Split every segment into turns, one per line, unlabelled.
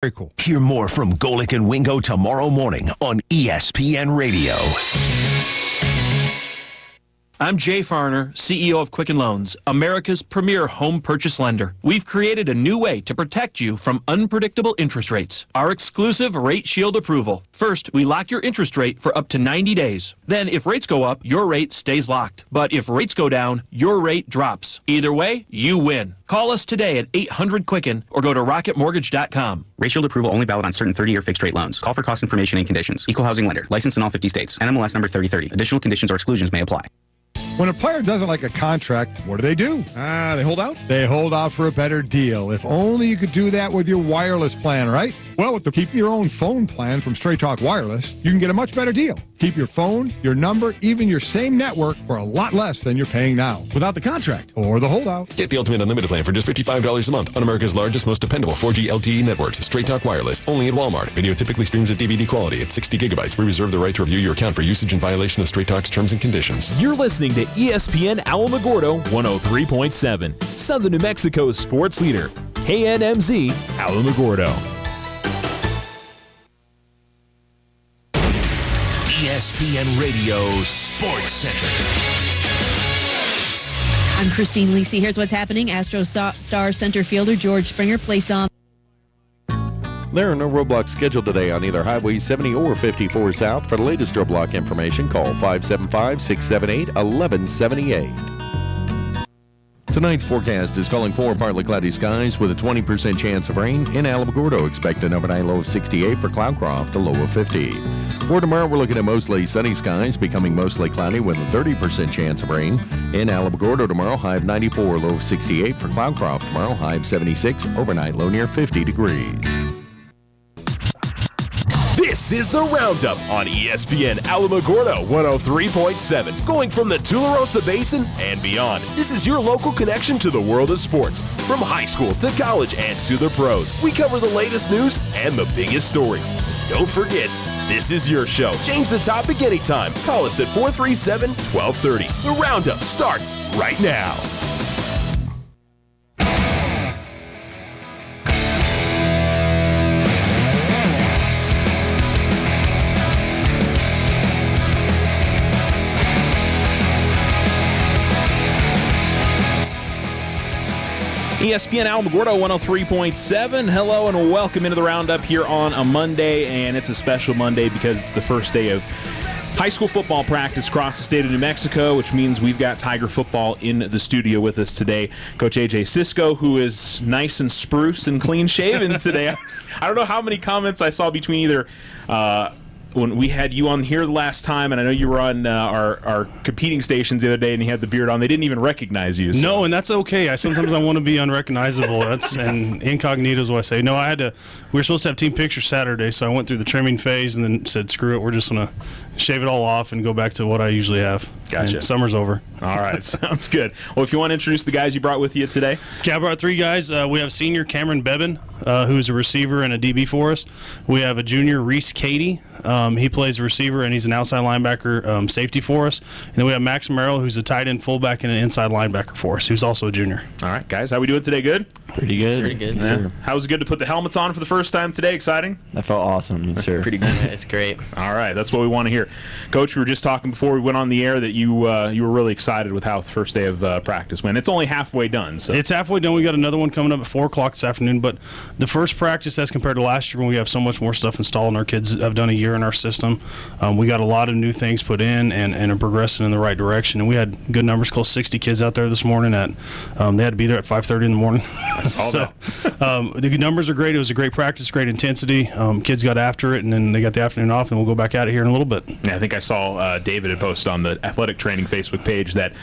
Very cool.
Hear more from Golick and Wingo tomorrow morning on ESPN Radio.
I'm Jay Farner, CEO of Quicken Loans, America's premier home purchase lender. We've created a new way to protect you from unpredictable interest rates. Our exclusive Rate Shield approval. First, we lock your interest rate for up to 90 days. Then, if rates go up, your rate stays locked. But if rates go down, your rate drops. Either way, you win. Call us today at 800-QUICKEN or go to rocketmortgage.com.
Rate Shield approval only valid on certain 30-year fixed-rate loans. Call for cost information and conditions. Equal housing lender. Licensed in all 50 states. NMLS number 3030. Additional conditions or exclusions may apply.
When a player doesn't like a contract, what do?
They hold out?
They hold out for a better deal. If only you could do that with your wireless plan, right? Well, with the Keep Your Own Phone plan from Straight Talk Wireless, you can get a much better deal. Keep your phone, your number, even your same network for a lot less than you're paying now.
Without the contract.
Or the holdout.
Get the Ultimate Unlimited plan for just $55 a month on America's largest, most dependable 4G LTE networks. Straight Talk Wireless, only at Walmart. Video typically streams at DVD quality at 60 gigabytes. We reserve the right to review your account for usage in violation of Straight Talk's terms and conditions.
You're listening to ESPN Alamogordo 103.7, Southern New Mexico's sports leader, KNMZ Alamogordo.
ESPN Radio Sports Center.
I'm Christine Lisi. Here's what's happening. Astro star center fielder George Springer placed on.
There are no roadblocks scheduled today on either Highway 70 or 54 South. For the latest roadblock information, call 575-678-1178. Tonight's forecast is calling for partly cloudy skies with a 20% chance of rain. In Alamogordo, expect an overnight low of 68. For Cloudcroft, a low of 50. For tomorrow, we're looking at mostly sunny skies, becoming mostly cloudy with a 30% chance of rain. In Alamogordo tomorrow, high of 94, low of 68. For Cloudcroft tomorrow, high of 76, overnight low near 50 degrees.
This is the Roundup on ESPN Alamogordo 103.7. Going from the Tularosa Basin and beyond, this is your local connection to the world of sports. From high school to college and to the pros, we cover the latest news and the biggest stories. Don't forget, this is your show. Change the topic anytime. Call us at 437-1230. The Roundup starts right now.
ESPN Alamogordo 103.7. Hello and welcome into the Roundup here on a Monday, and it's a special Monday because it's the first day of high school football practice across the state of New Mexico, which means we've got Tiger football in the studio with us today. Coach AJ Cisco, who is nice and spruce and clean-shaven today. I don't know how many comments I saw between either when we had you on here last time, and I know you were on our competing stations the other day, and you had the beard on. They didn't even recognize you. So.
No, and that's okay. Sometimes I want to be unrecognizable. And incognito is what I say. No, we were supposed to have team pictures Saturday, so I went through the trimming phase and then said, screw it, we're just going to shave it all off and go back to what I usually have.
Gotcha.
And summer's over.
All right, sounds good. Well, if you want to introduce the guys you brought with you today.
Okay, I brought three guys. We have senior Kameron Bebin, who's a receiver and a DB for us. We have a junior, Reese, Cady. He plays receiver, and he's an outside linebacker safety for us. And then we have Max Merrell, who's a tight end fullback and an inside linebacker for us, who's also a junior.
All right, guys, how we doing today? Good?
Pretty good.
Pretty good.
Yeah. How was it good to put the helmets on for the first time today? Exciting?
That felt awesome, yes, sir.
Pretty good. It's great.
All right, that's what we want to hear. Coach, we were just talking before we went on the air that you were really excited with how the first day of practice went. It's only halfway done. So.
It's halfway done. We got another one coming up at 4 o'clock this afternoon, but the first practice as compared to last year when we have so much more stuff installed and our kids have done a year in our system, we got a lot of new things put in and are progressing in the right direction. And we had good numbers, close to 60 kids out there this morning. They had to be there at 5:30 in the morning.
I saw that.
The numbers are great. It was a great practice, great intensity. Kids got after it, and then they got the afternoon off, and we'll go back at it here in a little bit.
Yeah, I think I saw David had posted on the athletic training Facebook page that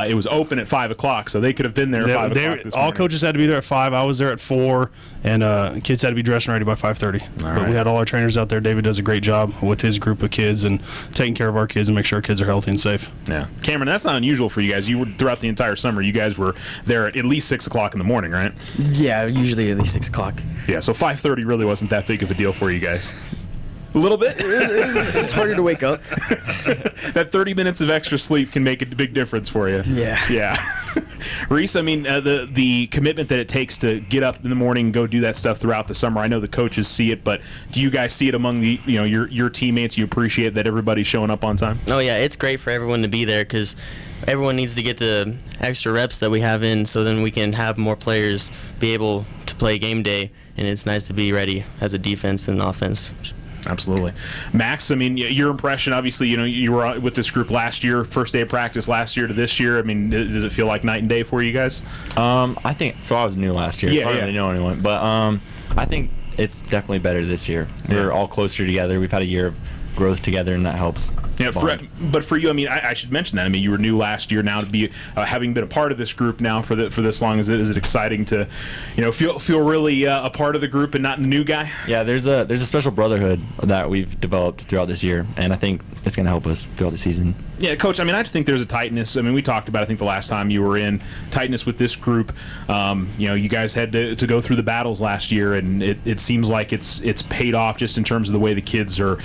it was open at 5 o'clock, so they could have been there at 5 o'clock this morning.
All coaches had to be there at 5. I was there at 4, and kids had to be dressed and ready by 5:30. But we had all our trainers out there. David does a great job with his group of kids and taking care of our kids and make sure our kids are healthy and safe.
Yeah. Kameron, that's not unusual for you guys. You were throughout the entire summer, you guys were there at least 6 o'clock in the morning, right?
Yeah, usually at least 6 o'clock.
Yeah, so 5:30 really wasn't that big of a deal for you guys. A little bit?
It's harder to wake up.
That 30 minutes of extra sleep can make a big difference for you.
Yeah.
Yeah. Reese, I mean, the commitment that it takes to get up in the morning and go do that stuff throughout the summer. I know the coaches see it, but do you guys see it among the your teammates? You appreciate that everybody's showing up on time?
Oh yeah, it's great for everyone to be there because everyone needs to get the extra reps that we have in, so then we can have more players be able to play game day, and it's nice to be ready as a defense and offense.
Absolutely. Max, I mean, your impression, obviously, you were with this group last year, first day of practice last year to this year. I mean, does it feel like night and day for you guys?
I think so. I was new last year, so I don't really know anyone. But I think it's definitely better this year. We're all closer together. We've had a year of growth together, and that helps.
Yeah, but for you, I mean, I should mention that. I mean, you were new last year. Now to be having been a part of this group now for this long, is it exciting to, feel really a part of the group and not a new guy?
Yeah, there's a special brotherhood that we've developed throughout this year, and I think it's going to help us throughout the season.
Yeah, Coach, I mean, I just think there's a tightness. I mean, we talked about, I think, the last time you were in, tightness with this group. You guys had to go through the battles last year, and it seems like it's paid off just in terms of the way the kids are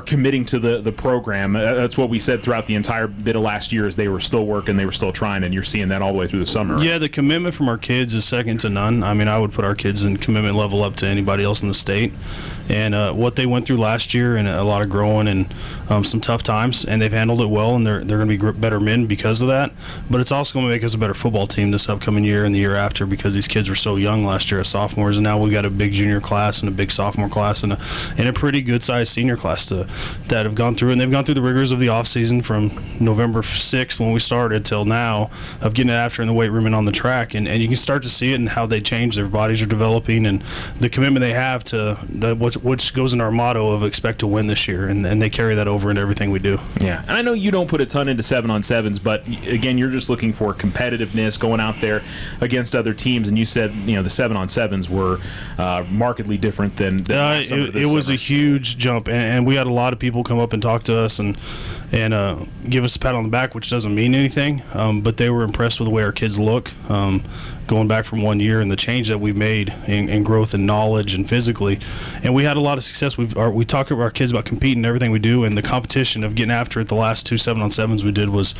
committing to the program. That's what we said throughout the entire bit of last year, is they were still working, they were still trying, and you're seeing that all the way through the summer. Right?
Yeah, the commitment from our kids is second to none. I mean, I would put our kids in commitment level up to anybody else in the state. And what they went through last year, and a lot of growing and some tough times, and they've handled it well, and they're going to be better men because of that. But it's also going to make us a better football team this upcoming year and the year after, because these kids were so young last year as sophomores, and now we've got a big junior class and a big sophomore class and a pretty good-sized senior class that have gone through, and they've gone through the rigors of the offseason from November 6th when we started till now, of getting it after in the weight room and on the track, and you can start to see it in how they change. Their bodies are developing, and the commitment they have to which goes into our motto of expect to win this year, and they carry that over into everything we do.
Yeah, and I know you don't put a ton into 7-on-7s, but again, you're just looking for competitiveness, going out there against other teams, and you said the 7-on-7s were markedly different than
it was a huge jump, and we had a lot of people come up and talk to us and give us a pat on the back, which doesn't mean anything, but they were impressed with the way our kids look, going back from 1 year, and the change that we've made in growth and knowledge and physically. And we had a lot of success. We talk to our kids about competing in everything we do, and the competition of getting after it the last 2 7-on-7s we did was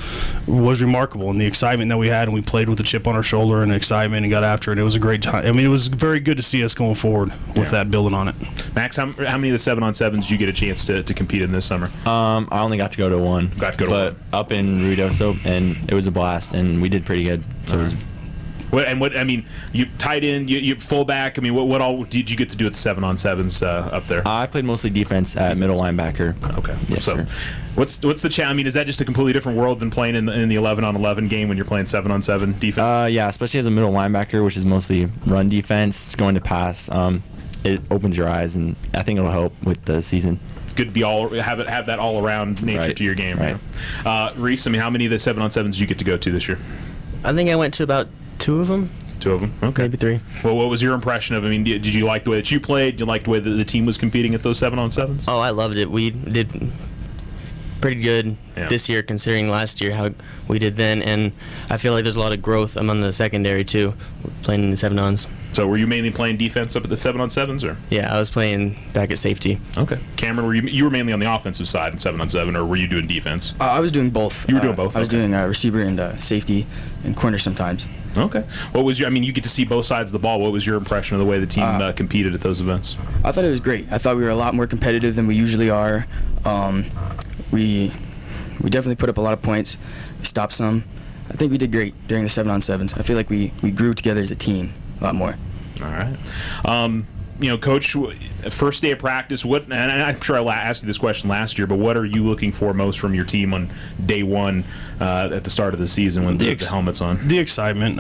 remarkable, and the excitement that we had, and we played with a chip on our shoulder and excitement and got after it. It was a great time. I mean, it was very good to see us going forward with that, building on it.
Max, how many of the 7-on-7s did you get a chance to compete in this summer?
I only got to go to one.
But
up in Ruidoso, and it was a blast, and we did pretty good. So it was.
I mean, you tight end, you fullback. I mean, what all did you get to do at the 7-on-7s up there?
I played mostly defense at middle linebacker.
Okay.
Yes,
so
sir.
What's the challenge? I mean, is that just a completely different world than playing in the 11-on-11 game when you're playing 7-on-7 defense?
Yeah, especially as a middle linebacker, which is mostly run defense, going to pass. It opens your eyes, and I think it'll help with the season.
Good to have that all around nature to your game.
Right.
Reese, I mean, how many of the 7-on-7s did you get to go to this year?
I think I went to about 2 of them.
2 of them? Okay.
Maybe 3.
Well, what was your impression of, I mean, did you like the way that you played? Did you like the way that the team was competing at those 7-on-7s?
Oh, I loved it. We did pretty good this year considering last year how we did then, and I feel like there's a lot of growth among the secondary too, playing in the 7-ons.
So were you mainly playing defense up at the 7-on-7s, or?
Yeah, I was playing back at safety.
Okay. Kameron, you were mainly on the offensive side in 7-on-7, or were you doing defense?
I was doing both.
You were doing both?
I was doing receiver and safety and corner sometimes.
Okay. What was I mean, you get to see both sides of the ball. What was your impression of the way the team competed at those events?
I thought it was great. I thought we were a lot more competitive than we usually are. We definitely put up a lot of points. We stopped some. I think we did great during the 7-on-7s. I feel like we grew together as a team a lot more.
All right. Coach, first day of practice, and I'm sure I asked you this question last year, but what are you looking for most from your team on day one at the start of the season when the helmet's on?
The excitement.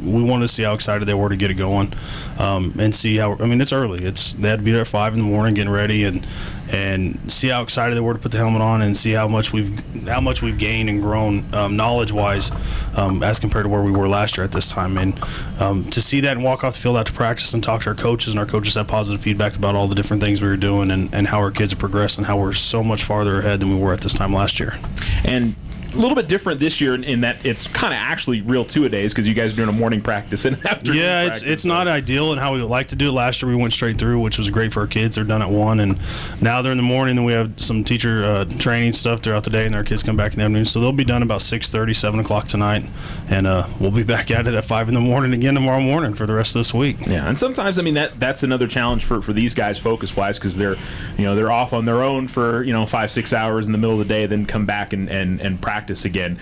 We wanted to see how excited they were to get it going, and see how. I mean, it's early. They had to be there at 5 in the morning getting ready, and see how excited they were to put the helmet on, and see how much we've gained and grown knowledge-wise as compared to where we were last year at this time. And to see that and walk off the field after practice and talk to our coaches, and our coaches had positive feedback about all the different things we were doing and how our kids have progressed and how we're so much farther ahead than we were at this time last year.
And a little bit different this year in that it's kind of actually real two-a-days because you guys are doing a morning practice and an afternoon practice.
It's not ideal in how we would like to do it. Last year we went straight through, which was great for our kids. They're done at 1, and now they're in the morning, and we have some teacher training stuff throughout the day, and our kids come back in the afternoon. So they'll be done about 6:30, 7 o'clock tonight, and we'll be back at it at 5 in the morning again tomorrow morning for the rest of this week.
Yeah, and sometimes, I mean, that's another challenge for these guys focus-wise because they're off on their own for 5-6 hours in the middle of the day, then come back and practice again.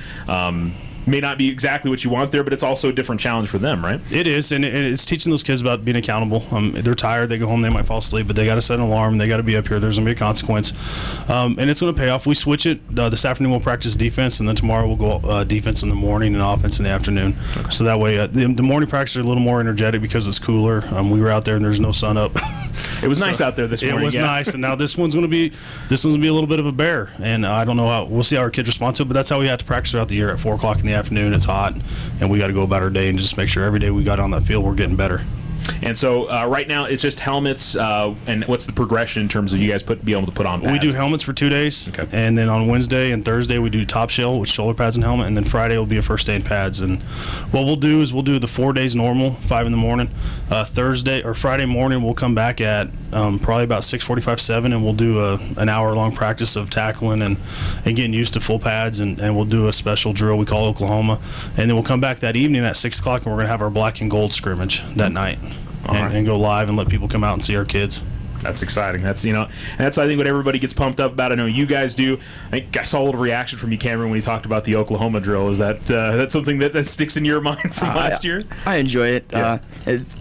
May not be exactly what you want there, but it's also a different challenge for them, right?
It is, and it's teaching those kids about being accountable. They're tired, they go home, they might fall asleep, but they got to set an alarm, they got to be up here, there's going to be a consequence. And it's going to pay off. We switch it. This afternoon we'll practice defense, and then tomorrow we'll go defense in the morning and offense in the afternoon. Okay. So that way, the morning practice are a little more energetic because it's cooler. We were out there and there's no sun up.
It was nice out there this morning.
It was nice, and now this one's going to be a little bit of a bear, and I don't know we'll see how our kids respond to it, but that's how we have to practice throughout the year at 4 o'clock in the afternoon. It's hot, and we got to go about our day and just make sure every day we got on that field we're getting better.
And so right now it's just helmets, and what's the progression in terms of you guys be able to put on pads?
We do helmets for 2 days, okay. And then on Wednesday and Thursday we do top shell with shoulder pads and helmet, and then Friday will be a first day in pads. And what we'll do is we'll do the 4 days normal, 5 in the morning. Thursday or Friday morning we'll come back at probably about 6:45, 7, and we'll do an hour-long practice of tackling and getting used to full pads, and we'll do a special drill we call Oklahoma. And then we'll come back that evening at 6 o'clock, and we're going to have our black and gold scrimmage that night. And go live and let people come out and see our kids.
That's exciting. That's I think what everybody gets pumped up about. I know you guys do. I saw a little reaction from you, Kameron, when you talked about the Oklahoma drill. Is that something that sticks in your mind from last year?
I enjoy it. Yeah. It's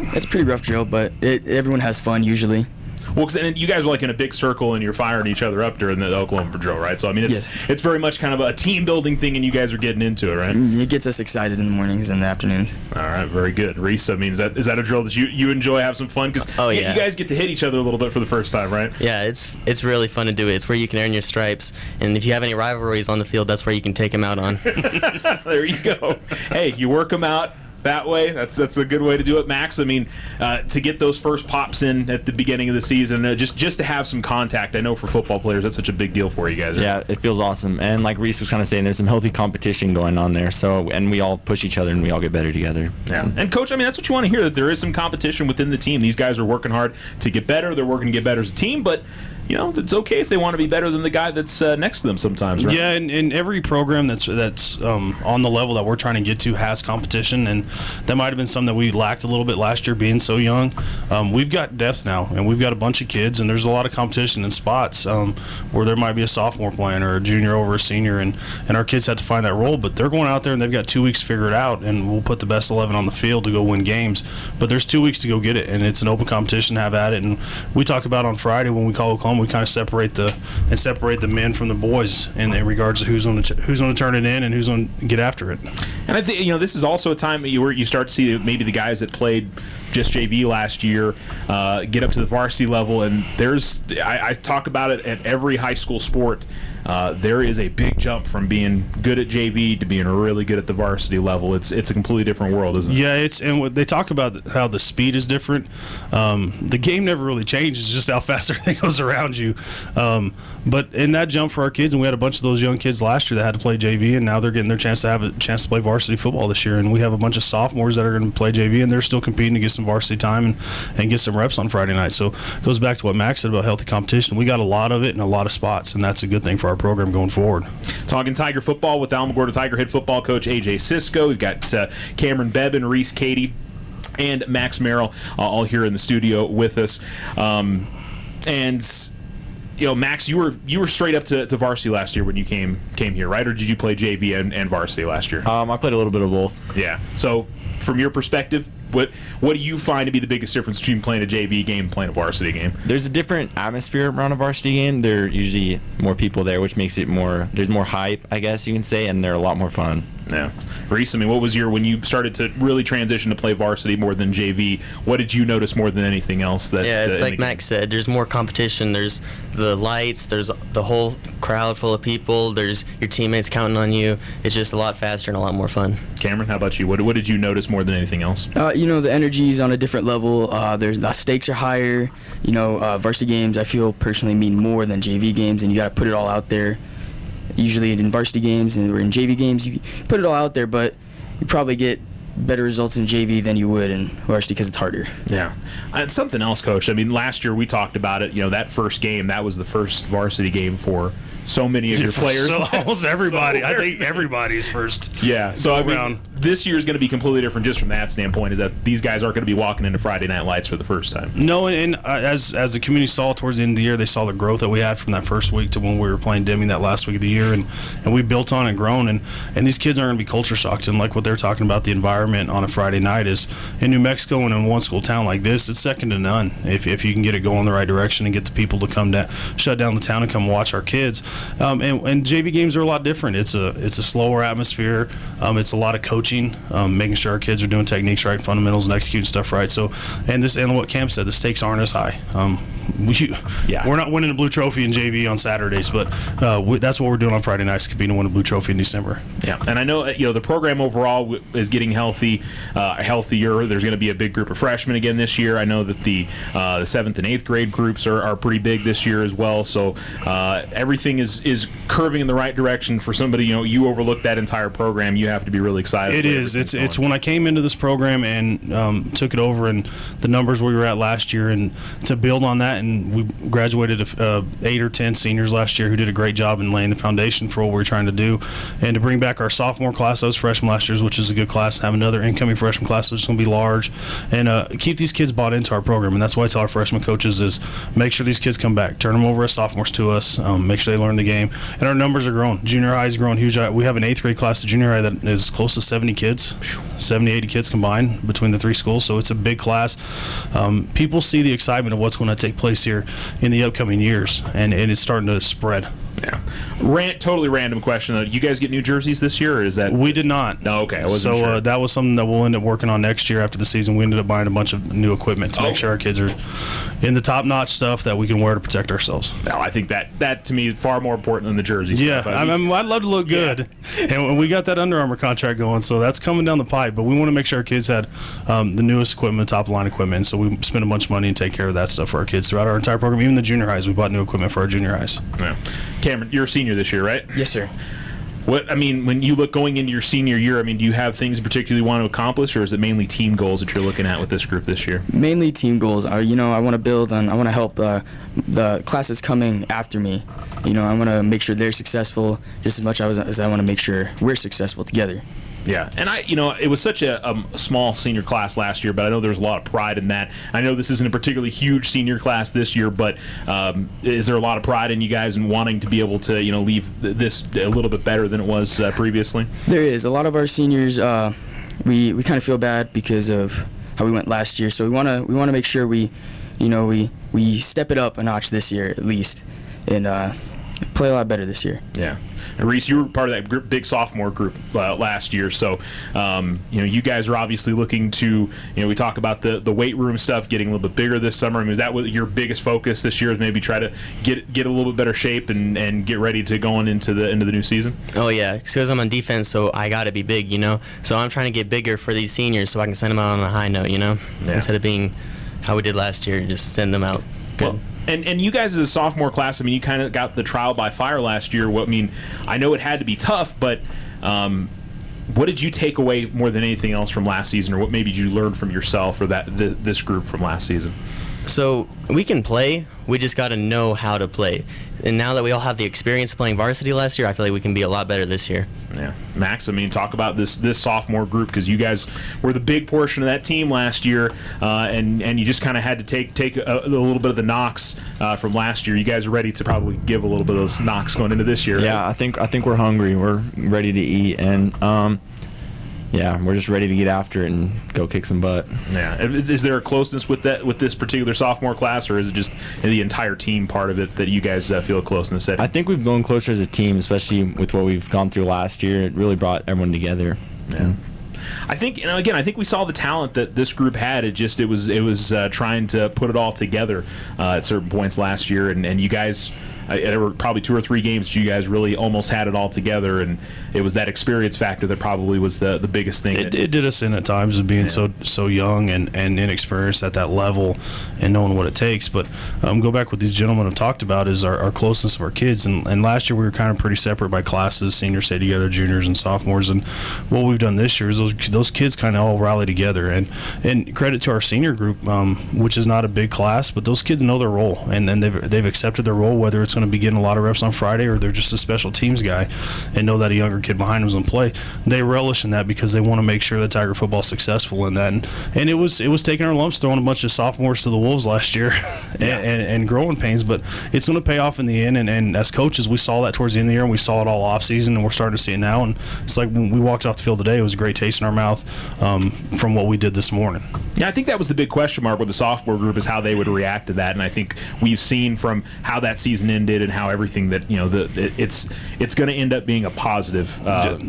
a pretty rough drill, but everyone has fun usually.
Well, and you guys are like in a big circle and you're firing each other up during the Oklahoma drill, right? So I mean, it's very much kind of a team building thing, and you guys are getting into it, right?
It gets us excited in the mornings and the afternoons.
All right, very good, Reese. I mean, is that a drill that you enjoy, have some fun? Because you guys get to hit each other a little bit for the first time, right?
Yeah, it's really fun to do it. It's where you can earn your stripes, and if you have any rivalries on the field, that's where you can take them out on.
There you go. Hey, you work them out that way. That's a good way to do it, Max. I mean, to get those first pops in at the beginning of the season, just to have some contact. I know for football players that's such a big deal for you guys. Right?
Yeah, it feels awesome. And like Reese was kind of saying, there's some healthy competition going on there. So, and we all push each other and we all get better together.
Yeah. And Coach, I mean, that's what you want to hear, that there is some competition within the team. These guys are working hard to get better. They're working to get better as a team, but it's okay if they want to be better than the guy that's next to them sometimes, right?
Yeah, and every program that's on the level that we're trying to get to has competition, and that might have been something that we lacked a little bit last year being so young. We've got depth now, and we've got a bunch of kids, and there's a lot of competition in spots where there might be a sophomore playing or a junior over a senior, and our kids had to find that role, but they're going out there and they've got 2 weeks to figure it out, and we'll put the best 11 on the field to go win games. But there's 2 weeks to go get it, and it's an open competition, have at it. And we talk about on Friday when we call Oklahoma, we kind of separate the men from the boys in regards to who's going to turn it in and who's going to get after it.
And I think this is also a time where you start to see maybe the guys that played just JV last year get up to the varsity level, and I talk about it at every high school sport. There is a big jump from being good at JV to being really good at the varsity level. It's a completely different world, isn't it?
Yeah, and what they talk about how the speed is different. The game never really changes, just how fast everything goes around you. But in that jump for our kids, and we had a bunch of those young kids last year that had to play JV, and now they're getting their chance to play varsity football this year. And we have a bunch of sophomores that are going to play JV, and they're still competing to get some varsity time and get some reps on Friday night. So it goes back to what Max said about healthy competition. We got a lot of it in a lot of spots, and that's a good thing for our program going forward.
Talking Tiger football with Alamogordo Tiger head football coach AJ Cisco. We've got Kameron, Bebin, Reese, Cady, and Max Merrell all here in the studio with us. Max, you were straight up to varsity last year when you came here, right? Or did you play JV and varsity last year?
I played a little bit of both.
Yeah. So from your perspective, what do you find to be the biggest difference between playing a JV game and playing a varsity game?
There's a different atmosphere around a varsity game. There are usually more people there, which makes it there's more hype, I guess you can say, and they're a lot more fun.
Yeah. Reese, I mean, what was when you started to really transition to play varsity more than JV, what did you notice more than anything else?
It's like Max said, there's more competition. There's the lights, there's the whole crowd full of people, there's your teammates counting on you. It's just a lot faster and a lot more fun.
Kameron, how about you? What did you notice more than anything else?
The energy is on a different level. The stakes are higher. Varsity games, I feel personally, mean more than JV games, and you got to put it all out there. usually in varsity games and we're in JV games. You put it all out there, but you probably get better results in JV than you would in varsity because it's harder.
Yeah. And something else, Coach. I mean, last year we talked about it. You know, that first game, that was the first varsity game for so many of your players.
So almost everybody. I think everybody's first.
Yeah. So I mean, this year is going to be completely different just from that standpoint, is that these guys aren't going to be walking into Friday Night Lights for the first time.
No, and as the community saw towards the end of the year, they saw the growth that we had from that first week to when we were playing Deming that last week of the year, and we built on and grown, and these kids aren't going to be culture shocked. And like what they're talking about, the environment on a Friday night is in New Mexico and in one school town like this, it's second to none. If you can get it going the right direction and get the people to come down, shut down the town and come watch our kids. And JV games are a lot different. It's a slower atmosphere. It's a lot of coaching, making sure our kids are doing techniques right, fundamentals, and executing stuff right. So, and what Cam said, the stakes aren't as high. We're not winning a blue trophy in JV on Saturdays, but that's what we're doing on Friday nights, competing to win a blue trophy in December.
Yeah, and I know the program overall is getting healthier. There's going to be a big group of freshmen again this year. I know that the 7th and 8th grade groups are pretty big this year as well. So everything is curving in the right direction for somebody. You overlook that entire program. You have to be really excited.
It is. It's when I came into this program and took it over, and the numbers we were at last year, and to build on that, and we graduated 8 or 10 seniors last year who did a great job in laying the foundation for what we're trying to do, and to bring back our sophomore class, those freshmen last year, which is a good class, have another incoming freshman class which is going to be large, and keep these kids bought into our program. And that's why I tell our freshman coaches is make sure these kids come back, turn them over as sophomores to us, make sure they learn the game. And our numbers are growing. Junior high is growing huge. We have an 8th grade class to junior high that is close to 70 kids, 70, 80 kids combined between the 3 schools, so it's a big class. People see the excitement of what's going to take place here in the upcoming years, and it's starting to spread.
Yeah. Totally random question. You guys get new jerseys this year, or is that?
We did not.
No, okay. I wasn't sure.
That was something that we'll end up working on next year after the season. We ended up buying a bunch of new equipment to make sure our kids are in the top-notch stuff that we can wear to protect ourselves.
No, I think that to me is far more important than the jerseys.
Yeah, I'd love to look good. Yeah. And we got that Under Armour contract going, so that's coming down the pipe. But we want to make sure our kids had the newest equipment, top-line equipment. So we spend a bunch of money and take care of that stuff for our kids throughout our entire program. Even the junior highs, we bought new equipment for our junior highs.
Yeah. Kameron, you're a senior this year, right?
Yes, sir.
When you look going into your senior year, do you have things particularly you want to accomplish, or is it mainly team goals that you're looking at with this group this year?
Mainly team goals. I want to build on. I want to help the classes coming after me. I want to make sure they're successful just as much as I want to make sure we're successful together.
Yeah, and it was such a small senior class last year, but I know there's a lot of pride in that. I know this isn't a particularly huge senior class this year, but is there a lot of pride in you guys in wanting to be able to leave this a little bit better than it was previously?
There is. A lot of our seniors, we kind of feel bad because of how we went last year, so we want to make sure we step it up a notch this year at least, and play a lot better this year.
Yeah. And Reese, you were part of that big sophomore group last year, so you guys are obviously looking to, we talk about the weight room stuff getting a little bit bigger this summer. Is that what your biggest focus this year is? Maybe try to get a little bit better shape and get ready to going into the new season?
Oh yeah, because I'm on defense, so I got to be big, So I'm trying to get bigger for these seniors so I can send them out on a high note, instead of being how we did last year, just send them out good.
Well, and you guys as a sophomore class, you kind of got the trial by fire last year. I know it had to be tough, but what did you take away more than anything else from last season, or what maybe did you learn from yourself or this group from last season?
So we can play, we just got to know how to play. And now that we all have the experience playing varsity last year, I feel like we can be a lot better this year.
Yeah. Max, talk about this sophomore group, because you guys were the big portion of that team last year, and you just kind of had to take a little bit of the knocks from last year. You guys are ready to probably give a little bit of those knocks going into this year.
Yeah, right? I think we're hungry. We're ready to eat, and yeah, we're just ready to get after it and go kick some butt.
Yeah. Is there a closeness with this particular sophomore class, or is it just the entire team part of it that you guys feel a closeness at?
I think we've grown closer as a team, especially with what we've gone through last year. It really brought everyone together.
Yeah. I think I think we saw the talent that this group had. It was trying to put it all together at certain points last year, and you guys there were probably 2 or 3 games you guys really almost had it all together, and it was that experience factor that probably was the biggest thing.
It did us in at times of being so young and inexperienced at that level and knowing what it takes. But go back what these gentlemen have talked about is our closeness of our kids. And last year we were kind of pretty separate by classes. Seniors stayed together, juniors and sophomores. And what we've done this year is those kids kind of all rally together. And credit to our senior group, which is not a big class, but those kids know their role, and they've accepted their role, whether it's going to be getting a lot of reps on Friday or they're just a special teams guy and know that a younger kid behind them is going to play. They relish in that because they want to make sure that Tiger football is successful in that. And it was taking our lumps, throwing a bunch of sophomores to the wolves last year and growing pains, but it's going to pay off in the end. And as coaches, we saw that towards the end of the year, and we saw it all off season, and we're starting to see it now. And it's like when we walked off the field today, it was a great taste in our mouth from what we did this morning.
Yeah, I think that was the big question mark with the sophomore group, is how they would react to that. And I think we've seen from how that season ended and how everything that it's going to end up being a positive,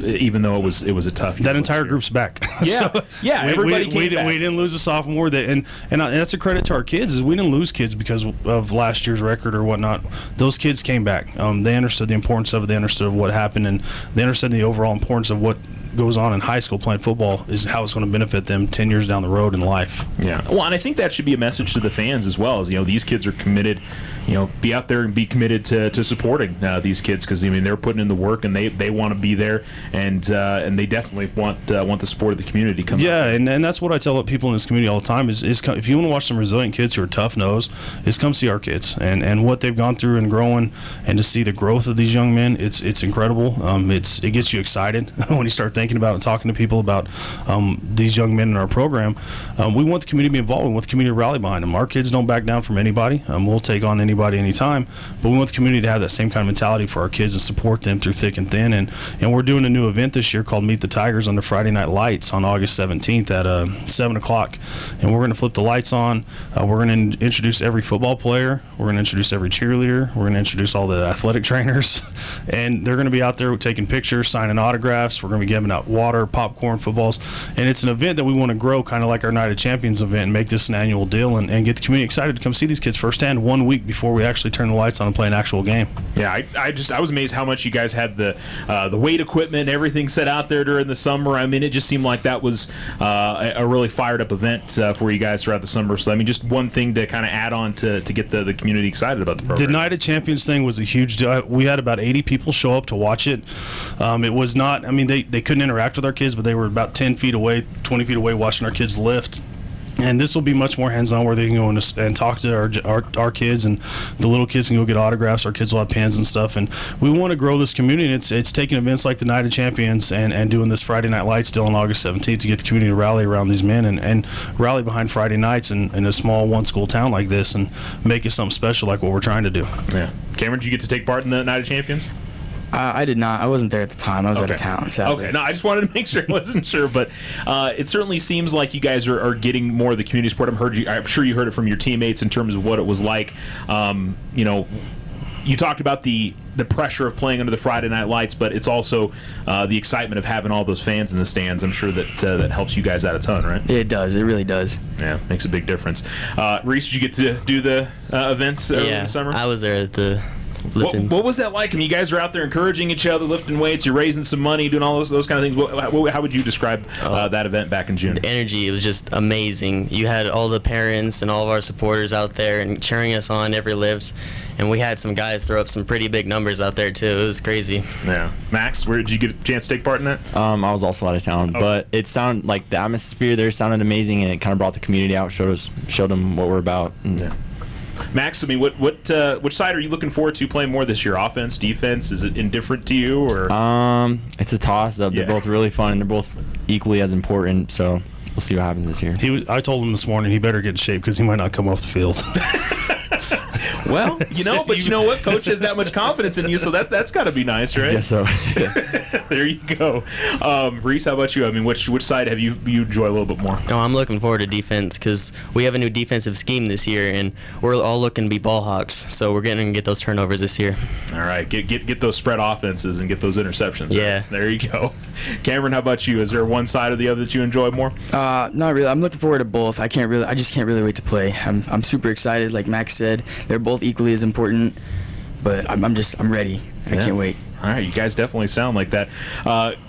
even though it was a tough year.
That entire group's back.
Yeah,
So
everybody came back.
We didn't lose a sophomore, and that's a credit to our kids. Is we didn't lose kids because of last year's record or whatnot. Those kids came back. They understood the importance of it. They understood what happened, and they understood the overall importance of what goes on in high school playing football is how it's going to benefit them 10 years down the road in life.
Yeah. Well, and I think that should be a message to the fans as well, as these kids are committed, be out there and be committed to supporting these kids, because they're putting in the work and they want to be there, and they definitely want the support of the community to come out.
And that's what I tell people in this community all the time is if you want to watch some resilient kids who are tough-nosed, is come see our kids and what they've gone through and growing, and to see the growth of these young men. It's incredible. It gets you excited when you start thinking about and talking to people about these young men in our program. We want the community to be involved. We want the community to rally behind them. Our kids don't back down from anybody. We'll take on anybody anytime, but we want the community to have that same kind of mentality for our kids and support them through thick and thin. And we're doing a new event this year called Meet the Tigers under Friday Night Lights on August 17th at 7 o'clock. And we're going to flip the lights on. We're going to introduce every football player. We're going to introduce every cheerleader. We're going to introduce all the athletic trainers. And they're going to be out there taking pictures, signing autographs. We're going to be giving out water, popcorn, footballs. And it's an event that we want to grow, kind of like our Night of Champions event, and make this an annual deal and get the community excited to come see these kids firsthand 1 week before we actually turn the lights on and play an actual game.
Yeah, I was amazed how much you guys had the weight equipment and everything set out there during the summer. It just seemed like that was a really fired up event for you guys throughout the summer. So just one thing to kind of add on to get the community excited about the program.
The Night of Champions thing was a huge deal. We had about 80 people show up to watch it. It was not, they couldn't interact with our kids, but they were about 10 feet away, 20 feet away watching our kids lift. And this will be much more hands-on, where they can go and talk to our kids, and the little kids can go get autographs. Our kids will have pens and stuff. And we want to grow this community. And it's taking events like the Night of Champions and doing this Friday Night Lights still on August 17th to get the community to rally around these men and rally behind Friday nights in a small one-school town like this and make it something special like what we're trying to do.
Yeah. Cameron, did you get to take part in the Night of Champions?
I did not. I wasn't there at the time. I was out of town. Sadly.
Okay. No, I just wanted to make sure. I wasn't sure, but it certainly seems like you guys are getting more of the community support. I'm sure you heard it from your teammates in terms of what it was like. You talked about the pressure of playing under the Friday Night Lights, but it's also the excitement of having all those fans in the stands. I'm sure that helps you guys out a ton, right?
It does. It really does.
Yeah, makes a big difference. Reese, did you get to do the events over the summer?
I was there at the
What was that like? You guys are out there encouraging each other, lifting weights, you're raising some money, doing all those kind of things. How would you describe that event back in June?
The energy, it was just amazing. You had all the parents and all of our supporters out there and cheering us on every lift, and we had some guys throw up some pretty big numbers out there too. It was crazy.
Yeah. Max, where did you get a chance to take part in that?
I was also out of town, but it sounded like the atmosphere there sounded amazing, and it kind of brought the community out, showed them what we're about.
Yeah. Max, which side are you looking forward to playing more this year? Offense, defense? Is it indifferent to you, or?
It's a toss-up. They're both really fun, and they're both equally as important. So we'll see what happens this year.
I told him this morning he better get in shape because he might not come off the field.
Well, but you know what? Coach has that much confidence in you, so that's got to be nice, right?
Yes, so.
There you go. Reese, how about you? Which side have you enjoy a little bit more?
I'm looking forward to defense because we have a new defensive scheme this year, and we're all looking to be ball hawks. So we're going to get those turnovers this year.
All right, get those spread offenses and get those interceptions.
Yeah,
right? There you go. Cameron, how about you? Is there one side or the other that you enjoy more?
Not really. I'm looking forward to both. I just can't really wait to play. I'm super excited. Like Max said, they're both equally as important. but I'm ready. I can't wait.
All right, you guys definitely sound like that.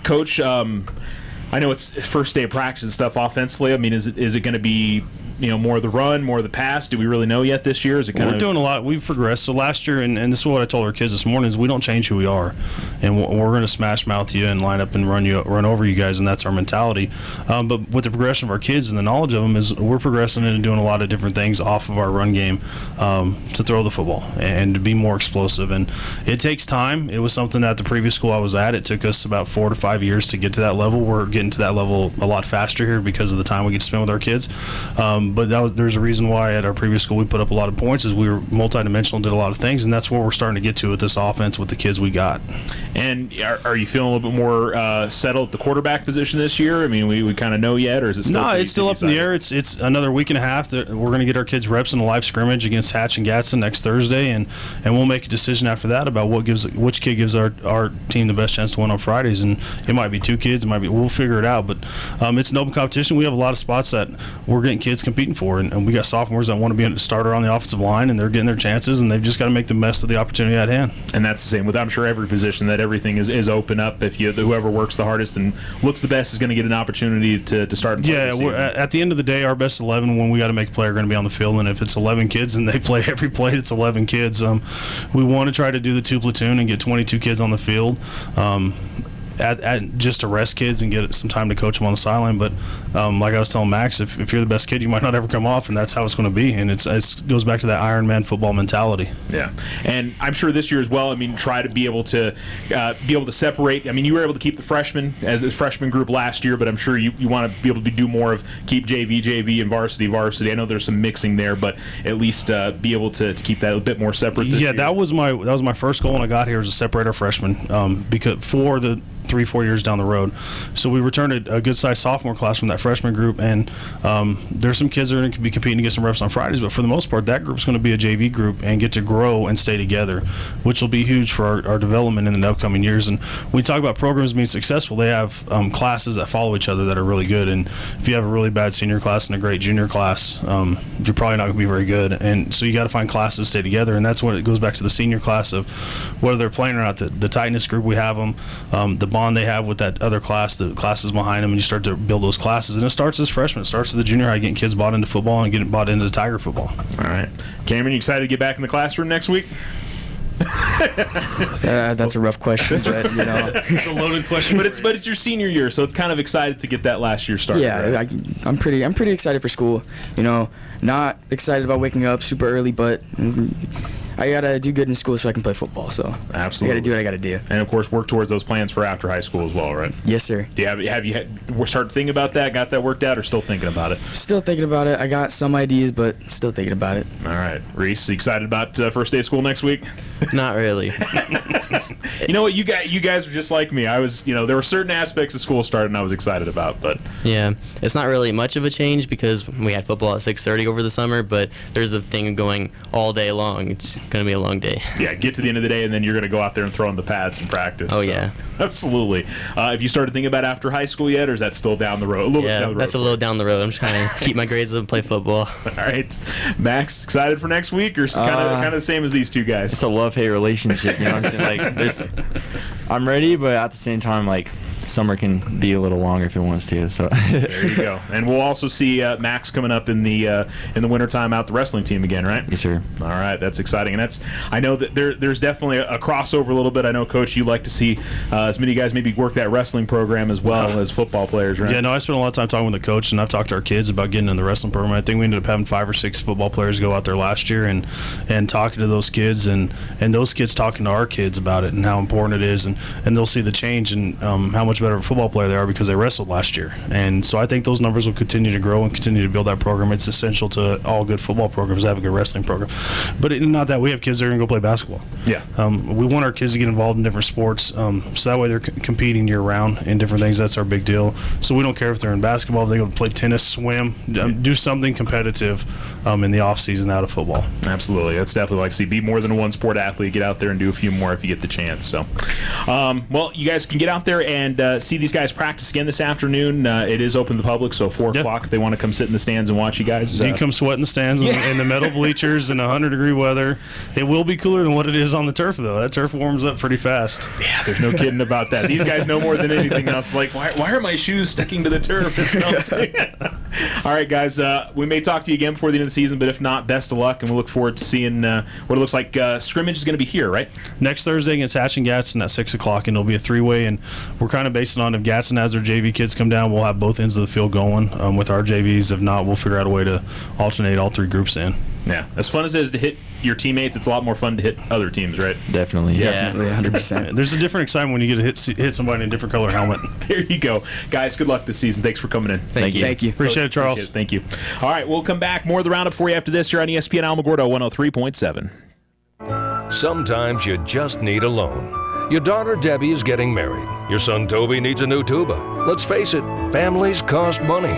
Coach, I know it's first day of practice and stuff offensively. I mean, is it going to be more of the run, more of the pass? Do we really know yet this year? Is it
we're doing a lot. We've progressed. So last year, and this is what I told our kids this morning, is we don't change who we are, and we're going to smash mouth you and line up and run over you guys, and that's our mentality. But with the progression of our kids and the knowledge of them, is we're progressing into doing a lot of different things off of our run game to throw the football and to be more explosive. And it takes time. It was something at the previous school I was at. It took us about 4 to 5 years to get to that level. We're getting to that level a lot faster here because of the time we get to spend with our kids. But there's a reason why at our previous school we put up a lot of points, is we were multidimensional and did a lot of things, and that's what we're starting to get to with this offense with the kids we got. And are you feeling a little bit more settled at the quarterback position this year? I mean, we kind of know yet, or is it still? No, it's still up in the air. It's another week and a half that we're going to get our kids reps in a live scrimmage against Hatch and Gadsden next Thursday, and we'll make a decision after that about which kid gives our team the best chance to win on Fridays. And it might be 2 kids, we'll figure it out. But it's an open competition. We have a lot of spots that we're getting kids competing for, and we got sophomores that want to be a starter on the offensive line, and they're getting their chances, and they've just got to make the best of the opportunity at hand. And that's the same with, I'm sure, every position, that everything is open up. If whoever works the hardest and looks the best is going to get an opportunity to start and play this season. At the end of the day, our best 11, when we got to make a play, are going to be on the field, and if it's 11 kids and they play every play, it's 11 kids. We want to try to do the 2 platoon and get 22 kids on the field. Just to rest kids and get some time to coach them on the sideline. But like I was telling Max, if you're the best kid, you might not ever come off, and that's how it's going to be. And it goes back to that Iron Man football mentality. Yeah, and I'm sure this year as well. I mean, try to be able to separate. I mean, you were able to keep the freshmen as a freshman group last year, but I'm sure you want to be able to do more of keep JV, and varsity. I know there's some mixing there, but at least be able to keep that a bit more separate. This year. That was my first goal when I got here, was to separate our freshmen because for the 3-4 years down the road. So we returned a good-sized sophomore class from that freshman group, and there's some kids that are going to be competing to get some reps on Fridays, but for the most part, that group's going to be a JV group and get to grow and stay together, which will be huge for our development in the upcoming years. And when we talk about programs being successful, they have classes that follow each other that are really good, and if you have a really bad senior class and a great junior class, you're probably not going to be very good. And so you got to find classes to stay together, and that's what it goes back to the senior class of whether they're playing or not. The tightness group we have them, the bond they have with that other class, the classes behind them, and you start to build those classes. And it starts as freshmen. It starts as the junior high, getting kids bought into football and getting bought into Tiger football. All right. Kameron, you excited to get back in the classroom next week?
That's a rough question. But,
it's a loaded question, but it's your senior year, so it's kind of excited to get that last year started.
Yeah, right? I'm pretty excited for school. Not excited about waking up super early, but I gotta do good in school so I can play football. So
absolutely,
I gotta do what I gotta do,
and of course work towards those plans for after high school as well, right?
Yes, sir.
Do you have you started thinking about that? Got that worked out, or still thinking about it?
Still thinking about it. I got some ideas, but still thinking about it.
All right, Reese, excited about first day of school next week?
Not really.
You know what? You guys are just like me. I was, there were certain aspects of school started and I was excited about, but
yeah, it's not really much of a change because we had football at 6:30 over the summer, but there's the thing going all day long. It's going to be a long day.
Yeah, get to the end of the day and then you're going to go out there and throw in the pads and practice.
Oh, yeah.
Absolutely. Have you started thinking about after high school yet, or is that still down the road?
That's a little down the road. I'm trying to keep my grades up and play football.
All right. Max, excited for next week, or kind of the same as these two guys?
It's a love-hate relationship, you know what I'm saying? I'm ready, but at the same time, summer can be a little longer if it wants to. So
there you go. And we'll also see Max coming up in the wintertime out the wrestling team again, right?
Yes, sir.
All right, that's exciting. And I know that there's definitely a crossover a little bit. I know, Coach, you like to see as many guys maybe work that wrestling program as well as football players, right?
Yeah, no, I spent a lot of time talking with the coach, and I've talked to our kids about getting in the wrestling program. I think we ended up having 5 or 6 football players go out there last year and talking to those kids, and those kids talking to our kids about it and how important it is, and they'll see the change and how much better of a football player they are because they wrestled last year. And so I think those numbers will continue to grow and continue to build that program. It's essential to all good football programs to have a good wrestling program. But not that we have kids that are going to go play basketball.
Yeah.
We want our kids to get involved in different sports, so that way they're competing year-round in different things. That's our big deal. So we don't care if they're in basketball, if they go play tennis, swim, do something competitive in the off-season out of football.
Absolutely. That's definitely like to see. Be more than a one-sport athlete. Get out there and do a few more if you get the chance. So, well, you guys can get out there and and see these guys practice again this afternoon. It is open to the public, so 4 o'clock if they want to come sit in the stands and watch you guys.
You can come sweat in the stands in the metal bleachers in 100-degree weather. It will be cooler than what it is on the turf, though. That turf warms up pretty fast.
Yeah, there's no kidding about that. These guys know more than anything else. Like, why are my shoes sticking to the turf? It's melting. All right, guys, we may talk to you again before the end of the season, but if not, best of luck, and we'll look forward to seeing what it looks like. Scrimmage is going to be here, right?
Next Thursday against Hatch and Gadsden at 6 o'clock, and it'll be a 3-way, and we're kind of basing on if Gadsden has their JV kids come down, we'll have both ends of the field going with our JVs. If not, we'll figure out a way to alternate all 3 groups in.
Yeah, as fun as it is to hit your teammates, it's a lot more fun to hit other teams, right?
Definitely.
Yeah.
Definitely, 100%.
There's a different excitement when you get to hit somebody in a different color helmet.
There you go. Guys, good luck this season. Thanks for coming in.
Thank you.
Thank you.
Appreciate it, Charles.
Thank you. All right, we'll come back. More of the Roundup for you after this here on ESPN Alamogordo 103.7.
Sometimes you just need a loan. Your daughter Debbie is getting married. Your son Toby needs a new tuba. Let's face it, families cost money.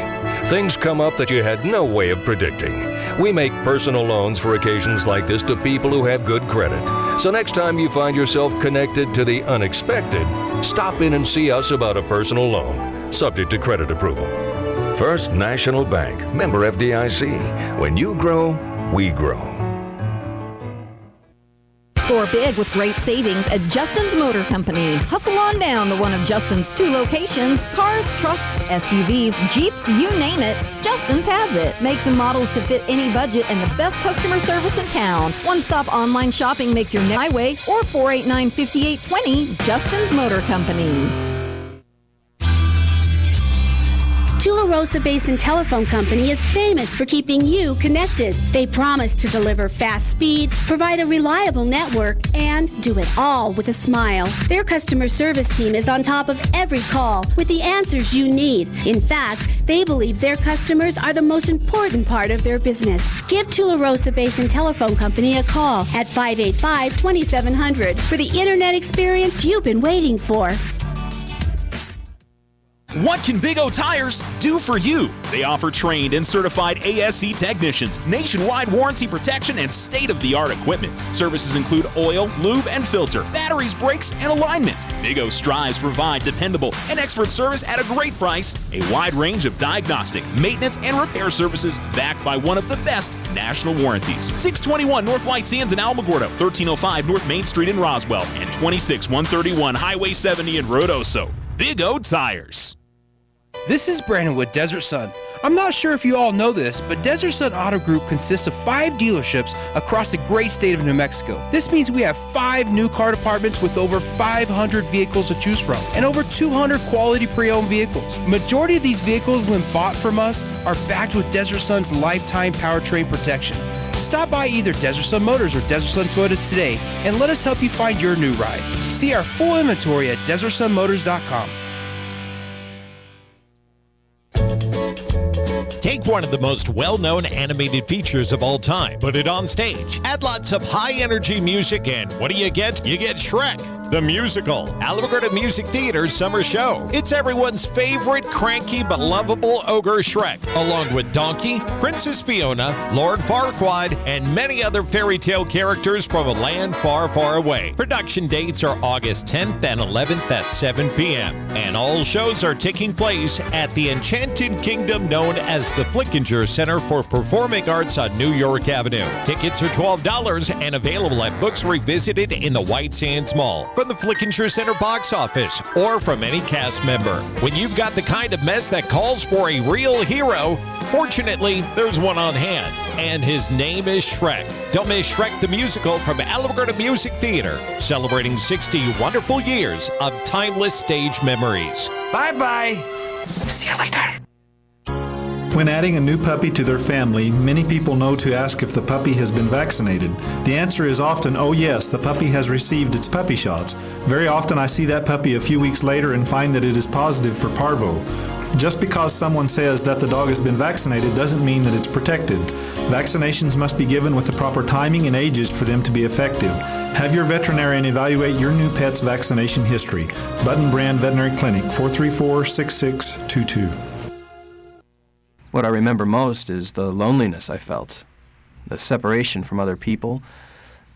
Things come up that you had no way of predicting. We make personal loans for occasions like this to people who have good credit. So next time you find yourself connected to the unexpected, stop in and see us about a personal loan, subject to credit approval. First National Bank, member FDIC. When you grow, we grow.
Score big with great savings at Justin's Motor Company. Hustle on down to one of Justin's 2 locations. Cars, trucks, SUVs, Jeeps, you name it, Justin's has it. Makes and models to fit any budget and the best customer service in town. One-stop online shopping makes your next highway or 489-5820, Justin's Motor Company.
Tularosa Basin Telephone Company is famous for keeping you connected. They promise to deliver fast speeds, provide a reliable network, and do it all with a smile. Their customer service team is on top of every call with the answers you need. In fact, they believe their customers are the most important part of their business. Give Tularosa Basin Telephone Company a call at 585-2700 for the internet experience you've been waiting for.
What can Big O Tires do for you? They offer trained and certified ASC technicians, nationwide warranty protection, and state-of-the-art equipment. Services include oil, lube, and filter, batteries, brakes, and alignment. Big O strives to provide dependable and expert service at a great price, a wide range of diagnostic, maintenance, and repair services backed by one of the best national warranties. 621 North White Sands in Alamogordo, 1305 North Main Street in Roswell, and 26131 Highway 70 in Rodoso. Big O Tires.
This is Brandon with Desert Sun. I'm not sure if you all know this, but Desert Sun Auto Group consists of 5 dealerships across the great state of New Mexico. This means we have 5 new car departments with over 500 vehicles to choose from and over 200 quality pre-owned vehicles. Majority of these vehicles, when bought from us, are backed with Desert Sun's lifetime powertrain protection. Stop by either Desert Sun Motors or Desert Sun Toyota today and let us help you find your new ride. See our full inventory at DesertSunMotors.com.
Take one of the most well-known animated features of all time, put it on stage, add lots of high-energy music, and what do you get? You get Shrek, the musical. Alamogordo Music Theater's summer show. It's everyone's favorite cranky but lovable ogre Shrek, along with Donkey, Princess Fiona, Lord Farquaad, and many other fairy tale characters from a land far, far away. Production dates are August 10th and 11th at 7 p.m. And all shows are taking place at the Enchanted Kingdom known as the Flickinger Center for Performing Arts on New York Avenue. Tickets are $12 and available at Books Revisited in the White Sands Mall, from the Flickinger Center box office, or from any cast member. When you've got the kind of mess that calls for a real hero, fortunately, there's one on hand, and his name is Shrek. Don't miss Shrek the Musical from Alamogordo Music Theater, celebrating 60 wonderful years of timeless stage memories.
Bye-bye. See you later.
When adding a new puppy to their family, many people know to ask if the puppy has been vaccinated. The answer is often, oh yes, the puppy has received its puppy shots. Very often I see that puppy a few weeks later and find that it is positive for parvo. Just because someone says that the dog has been vaccinated doesn't mean that it's protected. Vaccinations must be given with the proper timing and ages for them to be effective. Have your veterinarian evaluate your new pet's vaccination history. Button Brand Veterinary Clinic, 434-6622.
What I remember most is the loneliness I felt, the separation from other people.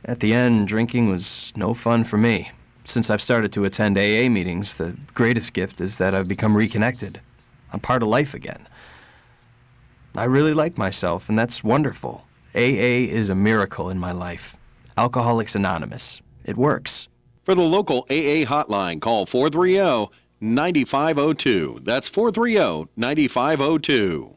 At the end, drinking was no fun for me. Since I've started to attend AA meetings, the greatest gift is that I've become reconnected. I'm part of life again. I really like myself, and that's wonderful. AA is a miracle in my life. Alcoholics Anonymous. It works.
For the local AA hotline, call 430-9502. That's 430-9502.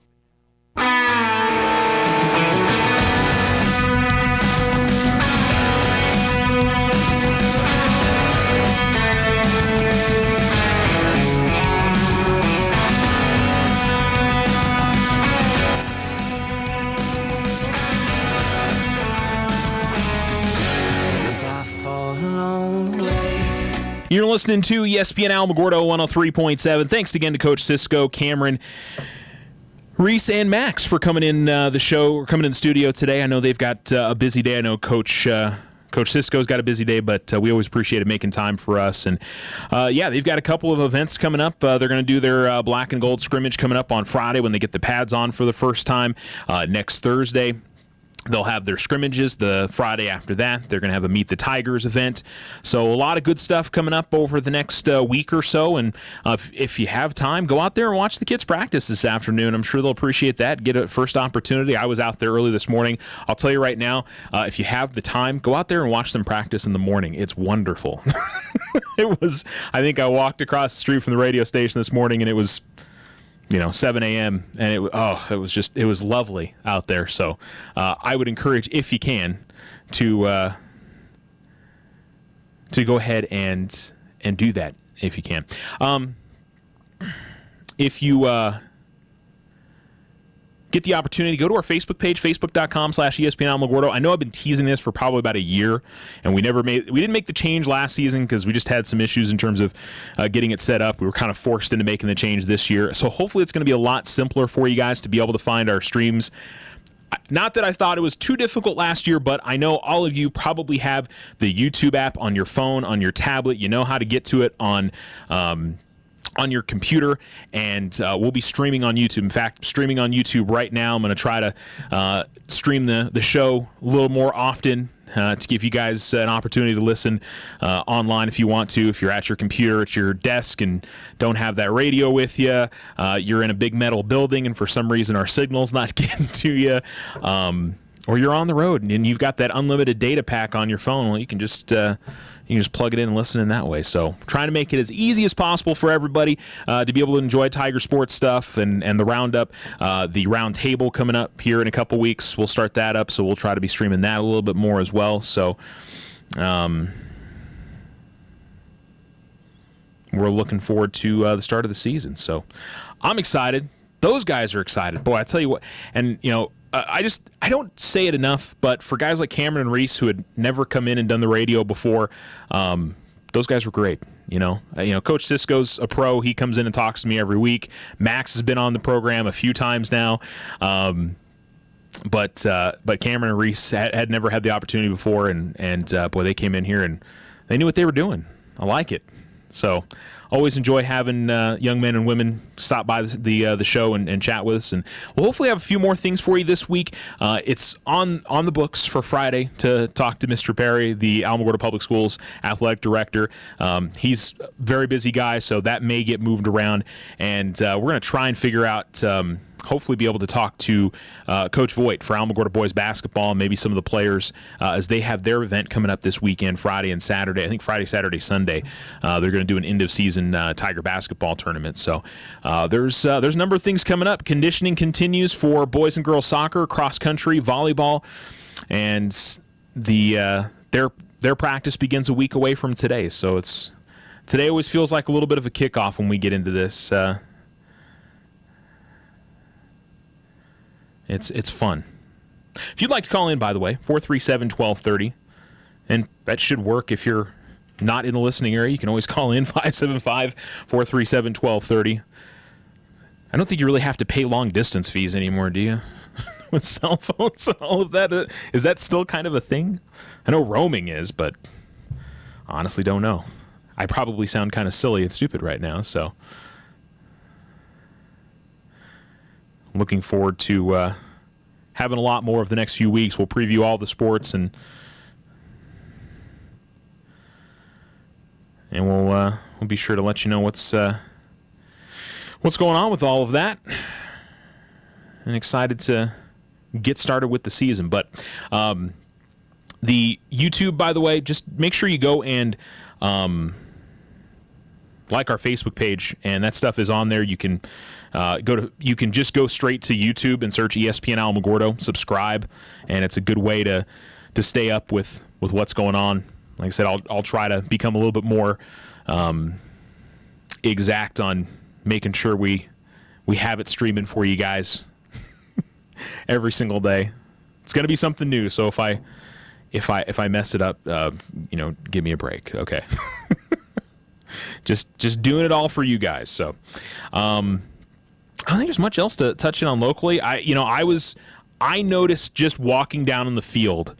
You're listening to ESPN Alamogordo 103.7. Thanks again to Coach Cisco, Kameron, Reese, and Max for coming in the studio today. I know they've got a busy day. I know Coach Cisco's got a busy day, but we always appreciate it making time for us. And they've got a couple of events coming up. They're going to do their black and gold scrimmage coming up on Friday when they get the pads on for the first time. Next Thursday, they'll have their scrimmages. The Friday after that, they're going to have a Meet the Tigers event. So a lot of good stuff coming up over the next week or so. And if you have time, go out there and watch the kids practice this afternoon. I'm sure they'll appreciate that. Get a first opportunity. I was out there early this morning. I'll tell you right now, if you have the time, go out there and watch them practice in the morning. It's wonderful. I think I walked across the street from the radio station this morning, and it was 7 a.m. and it was lovely out there. So I would encourage, if you can, to go ahead and do that if you can. If you get the opportunity, go to our Facebook page, facebook.com/ESPN Alamogordo. I know I've been teasing this for probably about a year, and we didn't make the change last season because we just had some issues in terms of getting it set up. We were kind of forced into making the change this year. So hopefully it's going to be a lot simpler for you guys to be able to find our streams. Not that I thought it was too difficult last year, but I know all of you probably have the YouTube app on your phone, on your tablet. You know how to get to it on your computer, and we'll be streaming on YouTube. In fact, streaming on YouTube right now. I'm going to try to stream the show a little more often to give you guys an opportunity to listen online if you want to. If you're at your computer, at your desk, and don't have that radio with you, you're in a big metal building, and for some reason our signal's not getting to you, or you're on the road and you've got that unlimited data pack on your phone, well, you can just plug it in and listen in that way. So trying to make it as easy as possible for everybody to be able to enjoy Tiger sports stuff and the roundup. The round table coming up here in a couple weeks. We'll start that up, so we'll try to be streaming that a little bit more as well. So we're looking forward to the start of the season. So I'm excited. Those guys are excited. Boy, I tell you what, and I don't say it enough, but for guys like Kameron and Reese who had never come in and done the radio before, those guys were great. Coach Cisco's a pro. He comes in and talks to me every week. Max has been on the program a few times now, but Kameron and Reese had never had the opportunity before, and boy, they came in here and they knew what they were doing. I like it. So always enjoy having young men and women stop by the show and chat with us. And we'll hopefully have a few more things for you this week. It's on the books for Friday to talk to Mr. Perry, the Alamogordo Public Schools athletic director. He's a very busy guy, so that may get moved around. And we're going to try and figure out hopefully be able to talk to Coach Voigt for Alamogordo boys basketball, and maybe some of the players as they have their event coming up this weekend, Friday and Saturday. I think Friday, Saturday, Sunday. They're going to do an end-of-season Tiger basketball tournament. So there's a number of things coming up. Conditioning continues for boys and girls soccer, cross-country, volleyball, and their practice begins a week away from today. So today always feels like a little bit of a kickoff when we get into this. It's fun. If you'd like to call in, by the way, 437-1230, and that should work if you're not in the listening area. You can always call in 575-437-1230. I don't think you really have to pay long-distance fees anymore, do you? With cell phones and all of that. Is that still kind of a thing? I know roaming is, but honestly don't know. I probably sound kind of silly and stupid right now, so looking forward to having a lot more of the next few weeks. We'll preview all the sports and and we'll be sure to let you know what's going on with all of that. And excited to get started with the season. But the YouTube, by the way, just make sure you go and like our Facebook page, and that stuff is on there. You can you can just go straight to YouTube and search ESPN Alamogordo, subscribe, and it's a good way to stay up with what's going on. Like I said, I'll try to become a little bit more exact on making sure we have it streaming for you guys every single day. It's going to be something new, so if I mess it up, give me a break, okay? just doing it all for you guys. So, I don't think there's much else to touch in on locally. I noticed just walking down on the field.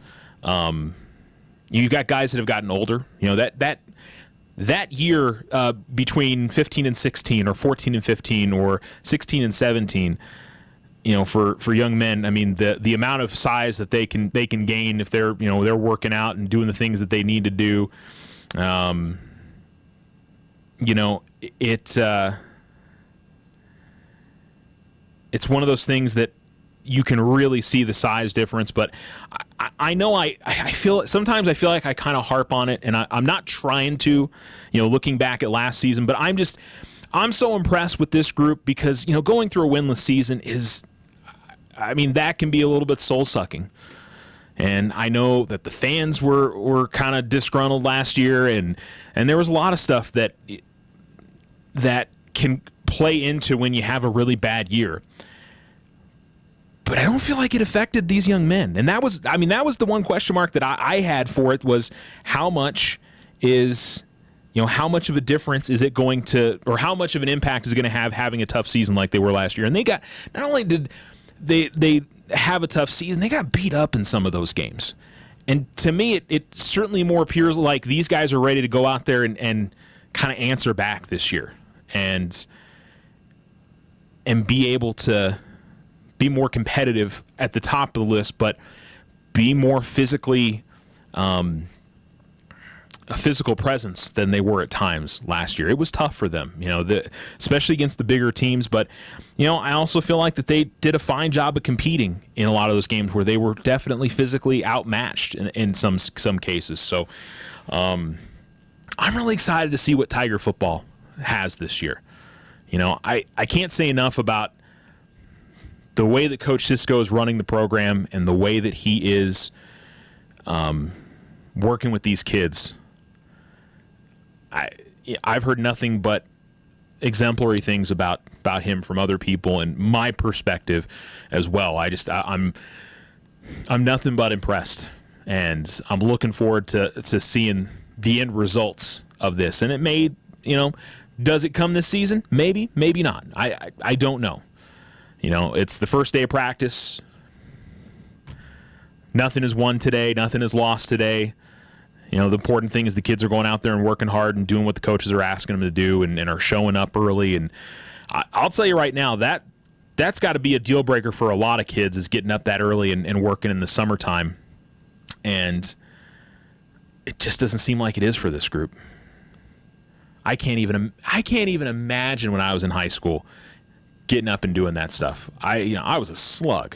You've got guys that have gotten older. That year between 15 and 16, or 14 and 15, or 16 and 17. For young men, I mean, the amount of size that they can gain if they're working out and doing the things that they need to do. It's one of those things that you can really see the size difference. But I know I feel sometimes I feel like I kind of harp on it, and I'm not trying to, looking back at last season, but I'm so impressed with this group because, going through a winless season that can be a little bit soul-sucking. And I know that the fans were kind of disgruntled last year, and there was a lot of stuff that can play into when you have a really bad year. But I don't feel like it affected these young men. And that was the one question mark that I had for it, was how much is, how much of a difference is it going to, or how much of an impact is it going to have having a tough season like they were last year? And they got, not only did they have a tough season, they got beat up in some of those games. And to me, it certainly more appears like these guys are ready to go out there and kind of answer back this year and be able to be more competitive at the top of the list, but be more physically a physical presence than they were at times last year. It was tough for them, especially against the bigger teams. But, I also feel like that they did a fine job of competing in a lot of those games where they were definitely physically outmatched in some cases. So I'm really excited to see what Tiger football has this year. I can't say enough about the way that Coach Cisco is running the program and the way that he is working with these kids. I've heard nothing but exemplary things about him from other people, and my perspective as well. I'm nothing but impressed, and I'm looking forward to seeing the end results of this. And it may, does it come this season? Maybe, maybe not. I don't know. It's the first day of practice. Nothing is won today. Nothing is lost today. The important thing is the kids are going out there and working hard and doing what the coaches are asking them to do, and are showing up early. And I'll tell you right now, that's got to be a deal breaker for a lot of kids, is getting up that early and working in the summertime. And it just doesn't seem like it is for this group. I can't even imagine when I was in high school getting up and doing that stuff. I was a slug.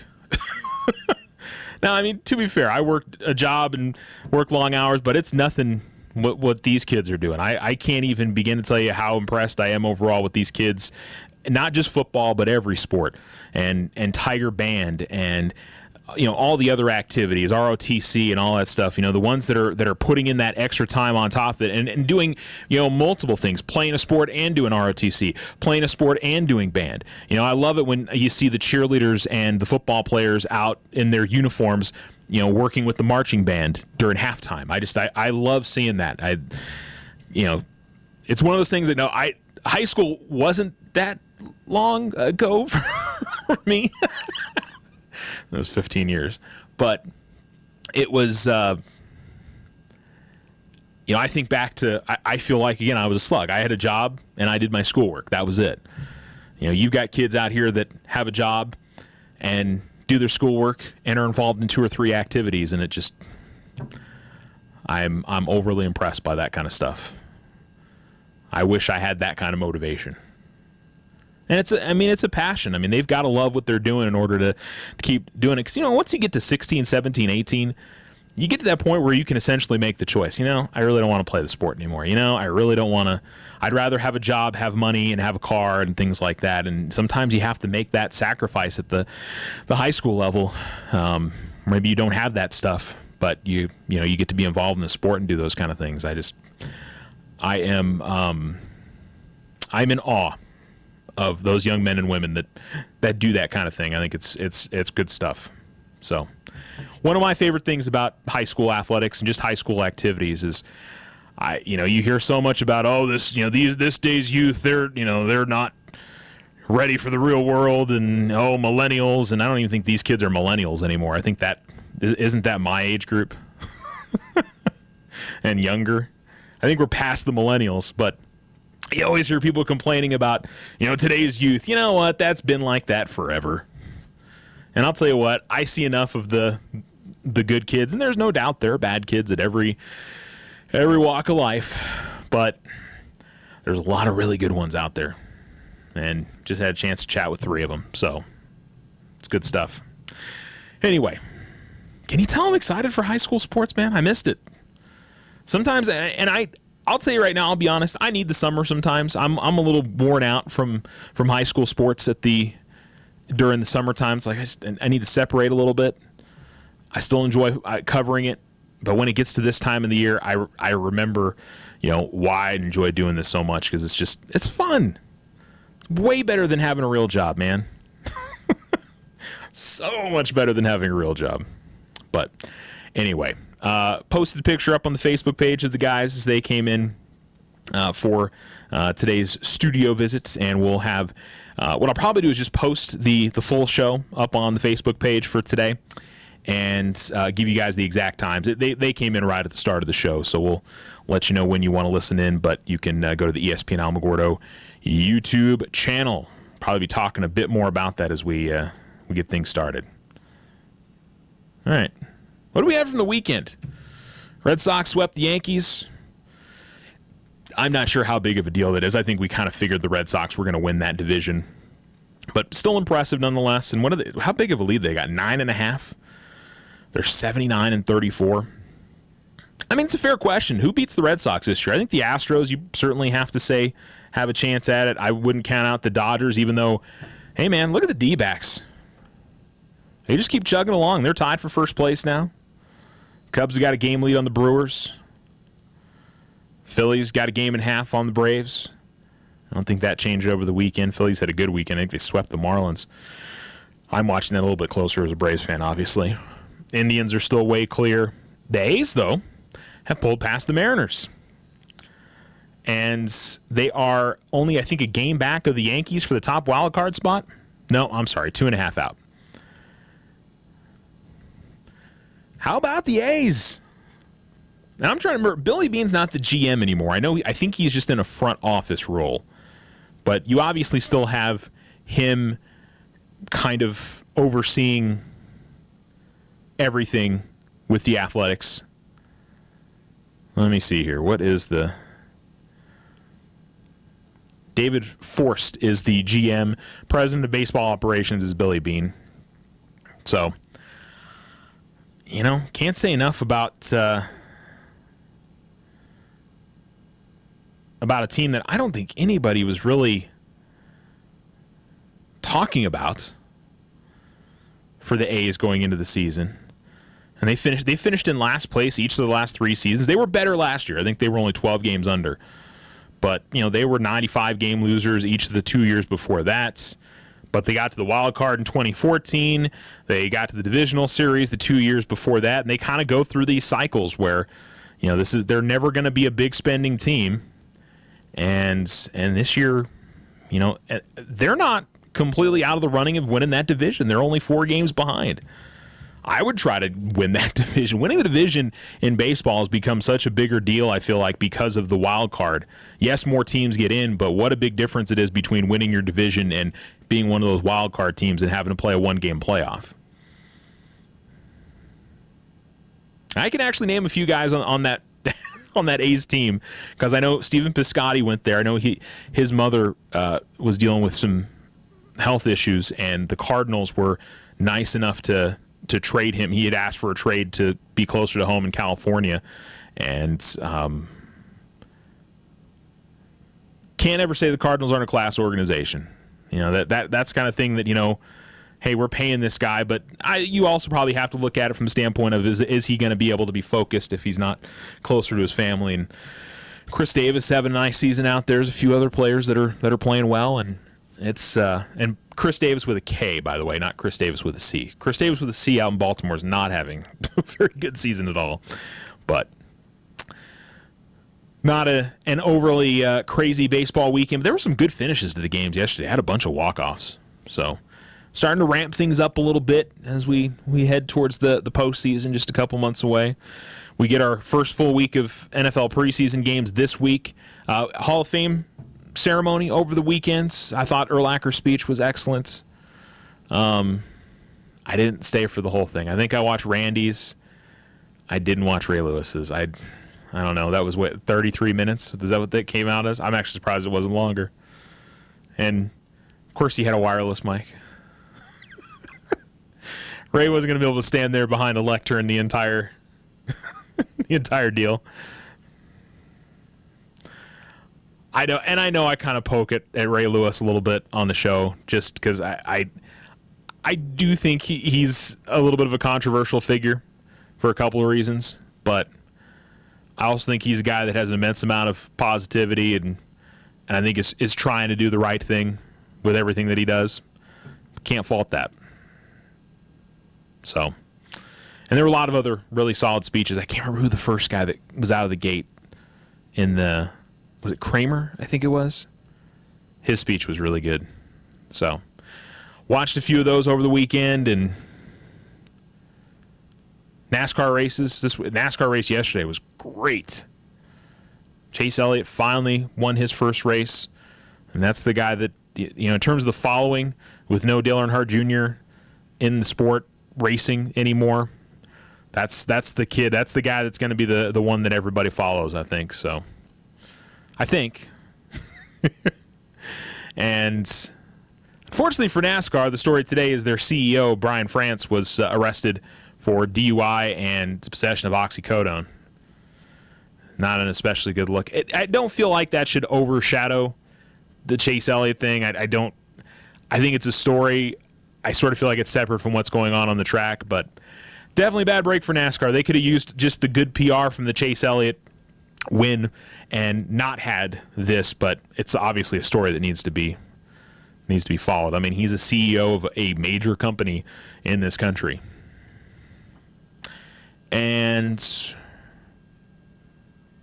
Now, to be fair, I worked a job and worked long hours, but it's nothing what these kids are doing. I can't even begin to tell you how impressed I am overall with these kids, not just football, but every sport, and Tiger Band, and all the other activities, ROTC and all that stuff. The ones that are putting in that extra time on top of it and doing multiple things, playing a sport and doing ROTC, playing a sport and doing band. I love it when you see the cheerleaders and the football players out in their uniforms, working with the marching band during halftime. I love seeing that. It's one of those things that high school wasn't that long ago for me. It was 15 years. But it was, I think back to, I feel like, again, I was a slug. I had a job, and I did my schoolwork. That was it. You've got kids out here that have a job and do their schoolwork and are involved in 2 or 3 activities, and it just, I'm overly impressed by that kind of stuff. I wish I had that kind of motivation. And it's a passion. I mean, they've got to love what they're doing in order to keep doing it. 'Cause, once you get to 16, 17, 18, you get to that point where you can essentially make the choice. I really don't want to play the sport anymore. I really don't want to. I'd rather have a job, have money, and have a car and things like that. And sometimes you have to make that sacrifice at the high school level. Maybe you don't have that stuff, but you get to be involved in the sport and do those kind of things. I'm in awe of those young men and women that do that kind of thing. I think it's good stuff. So, one of my favorite things about high school athletics and just high school activities is, you hear so much about this day's youth, they're not ready for the real world, and millennials, and I don't even think these kids are millennials anymore. I think that isn't that my age group and younger. I think we're past the millennials, but you always hear people complaining about, today's youth. You know what? That's been like that forever. And I'll tell you what, I see enough of the good kids, and there's no doubt there are bad kids at every walk of life, but there's a lot of really good ones out there. And just had a chance to chat with 3 of them, so it's good stuff. Anyway, can you tell I'm excited for high school sports, man? I missed it. Sometimes, and I'll tell you right now, I'll be honest, I need the summer sometimes. I'm a little worn out from high school sports during the summer times. Like I need to separate a little bit. I still enjoy covering it, but when it gets to this time of the year, I remember, why I enjoy doing this so much, because it's fun. It's way better than having a real job, man. So much better than having a real job. But anyway, posted a picture up on the Facebook page of the guys as they came in for today's studio visit, and we'll have what I'll probably do is just post the full show up on the Facebook page for today, and give you guys the exact times. They came in right at the start of the show, so we'll let you know when you want to listen in, but you can go to the ESPN Alamogordo YouTube channel. Probably be talking a bit more about that as we get things started. All right. What do we have from the weekend? Red Sox swept the Yankees. I'm not sure how big of a deal that is. I think we kind of figured the Red Sox were going to win that division. But still impressive nonetheless. And how big of a lead they got? 9.5? They're 79-34. I mean, it's a fair question. Who beats the Red Sox this year? I think the Astros, you certainly have to say, have a chance at it. I wouldn't count out the Dodgers, even though, hey, man, look at the D-backs. They just keep chugging along. They're tied for first place now. Cubs have got a game lead on the Brewers. Phillies got a game and a half on the Braves. I don't think that changed over the weekend. Phillies had a good weekend. I think they swept the Marlins. I'm watching that a little bit closer as a Braves fan, obviously. Indians are still way clear. The A's, though, have pulled past the Mariners. And they are only, I think, a game back of the Yankees for the top wild card spot. No, I'm sorry, 2.5 out. How about the A's? Now I'm trying to remember, Billy Beane's not the GM anymore. I think he's just in a front office role. But you obviously still have him kind of overseeing everything with the Athletics. Let me see here. What is the... David Forst is the GM. President of Baseball Operations is Billy Beane. So, can't say enough about a team that I don't think anybody was really talking about for the A's going into the season. And they finished in last place each of the last 3 seasons. They were better last year. I think they were only 12 games under. But, they were 95-game losers each of the 2 years before that. But they got to the wild card in 2014. They got to the divisional series the 2 years before that. And they kind of go through these cycles where, they're never going to be a big spending team. And this year, they're not completely out of the running of winning that division. They're only 4 games behind. I would try to win that division. Winning the division in baseball has become such a bigger deal, I feel like, because of the wild card. Yes, more teams get in, but what a big difference it is between winning your division and being one of those wild card teams and having to play a 1-game playoff. I can actually name a few guys on that on that A's team, because I know Stephen Piscotty went there. I know his mother was dealing with some health issues, and the Cardinals were nice enough to trade him. He had asked for a trade to be closer to home in California, and can't ever say the Cardinals aren't a class organization. You know, that's the kind of thing that, you know, hey, we're paying this guy, but you also probably have to look at it from the standpoint of is he going to be able to be focused if he's not closer to his family? And Chris Davis having a nice season out there. There's a few other players that are playing well, and it's and Chris Davis with a K, by the way, not Chris Davis with a C. Chris Davis with a C out in Baltimore is not having a very good season at all, but not an overly crazy baseball weekend. But there were some good finishes to the games yesterday. I had a bunch of walk-offs, so starting to ramp things up a little bit as we head towards the postseason, just a couple months away. We get our first full week of NFL preseason games this week. Hall of Fame ceremony over the weekends. I thought Urlacher's speech was excellent. I didn't stay for the whole thing. I think I watched Randy's. I didn't watch Ray Lewis's. I don't know. That was, 33 minutes? Is that what that came out as? I'm actually surprised it wasn't longer. And, of course, he had a wireless mic. Ray wasn't going to be able to stand there behind a lectern the entire deal. I know I kind of poke at Ray Lewis a little bit on the show just because I do think he's a little bit of a controversial figure for a couple of reasons, but I also think he's a guy that has an immense amount of positivity and I think is trying to do the right thing with everything that he does. Can't fault that. So, and there were a lot of other really solid speeches. I can't remember who the first guy that was out of the gate was it Kramer? I think it was. His speech was really good. So, watched a few of those over the weekend, and NASCAR races. This NASCAR race yesterday was great. Chase Elliott finally won his first race, and that's the guy that, you know, in terms of the following, with no Dale Earnhardt Jr. in the sport racing anymore, that's the kid. That's the guy that's going to be the one that everybody follows, I think. So, I think. And unfortunately for NASCAR, the story today is their CEO, Brian France, was arrested for DUI and possession of oxycodone. Not an especially good look. I don't feel like that should overshadow the Chase Elliott thing. I don't. I think it's a story. I sort of feel like it's separate from what's going on the track, but definitely a bad break for NASCAR. They could have used just the good PR from the Chase Elliott win and not had this, but it's obviously a story that needs to be followed. I mean, he's a CEO of a major company in this country. And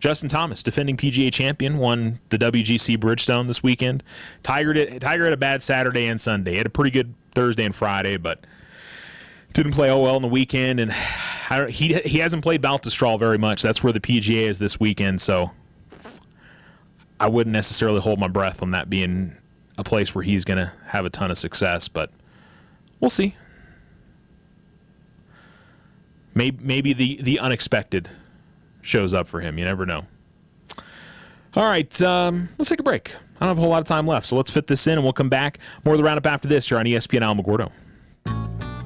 Justin Thomas, defending PGA champion, won the WGC Bridgestone this weekend. Tiger had a bad Saturday and Sunday. He had a pretty good Thursday and Friday, but didn't play well on the weekend. And he hasn't played Baltusrol very much. That's where the PGA is this weekend, so I wouldn't necessarily hold my breath on that being a place where he's going to have a ton of success, but we'll see. Maybe the unexpected shows up for him. You never know. All right, let's take a break. I don't have a whole lot of time left, so let's fit this in, and we'll come back. More of the Roundup after this here on ESPN Alamogordo.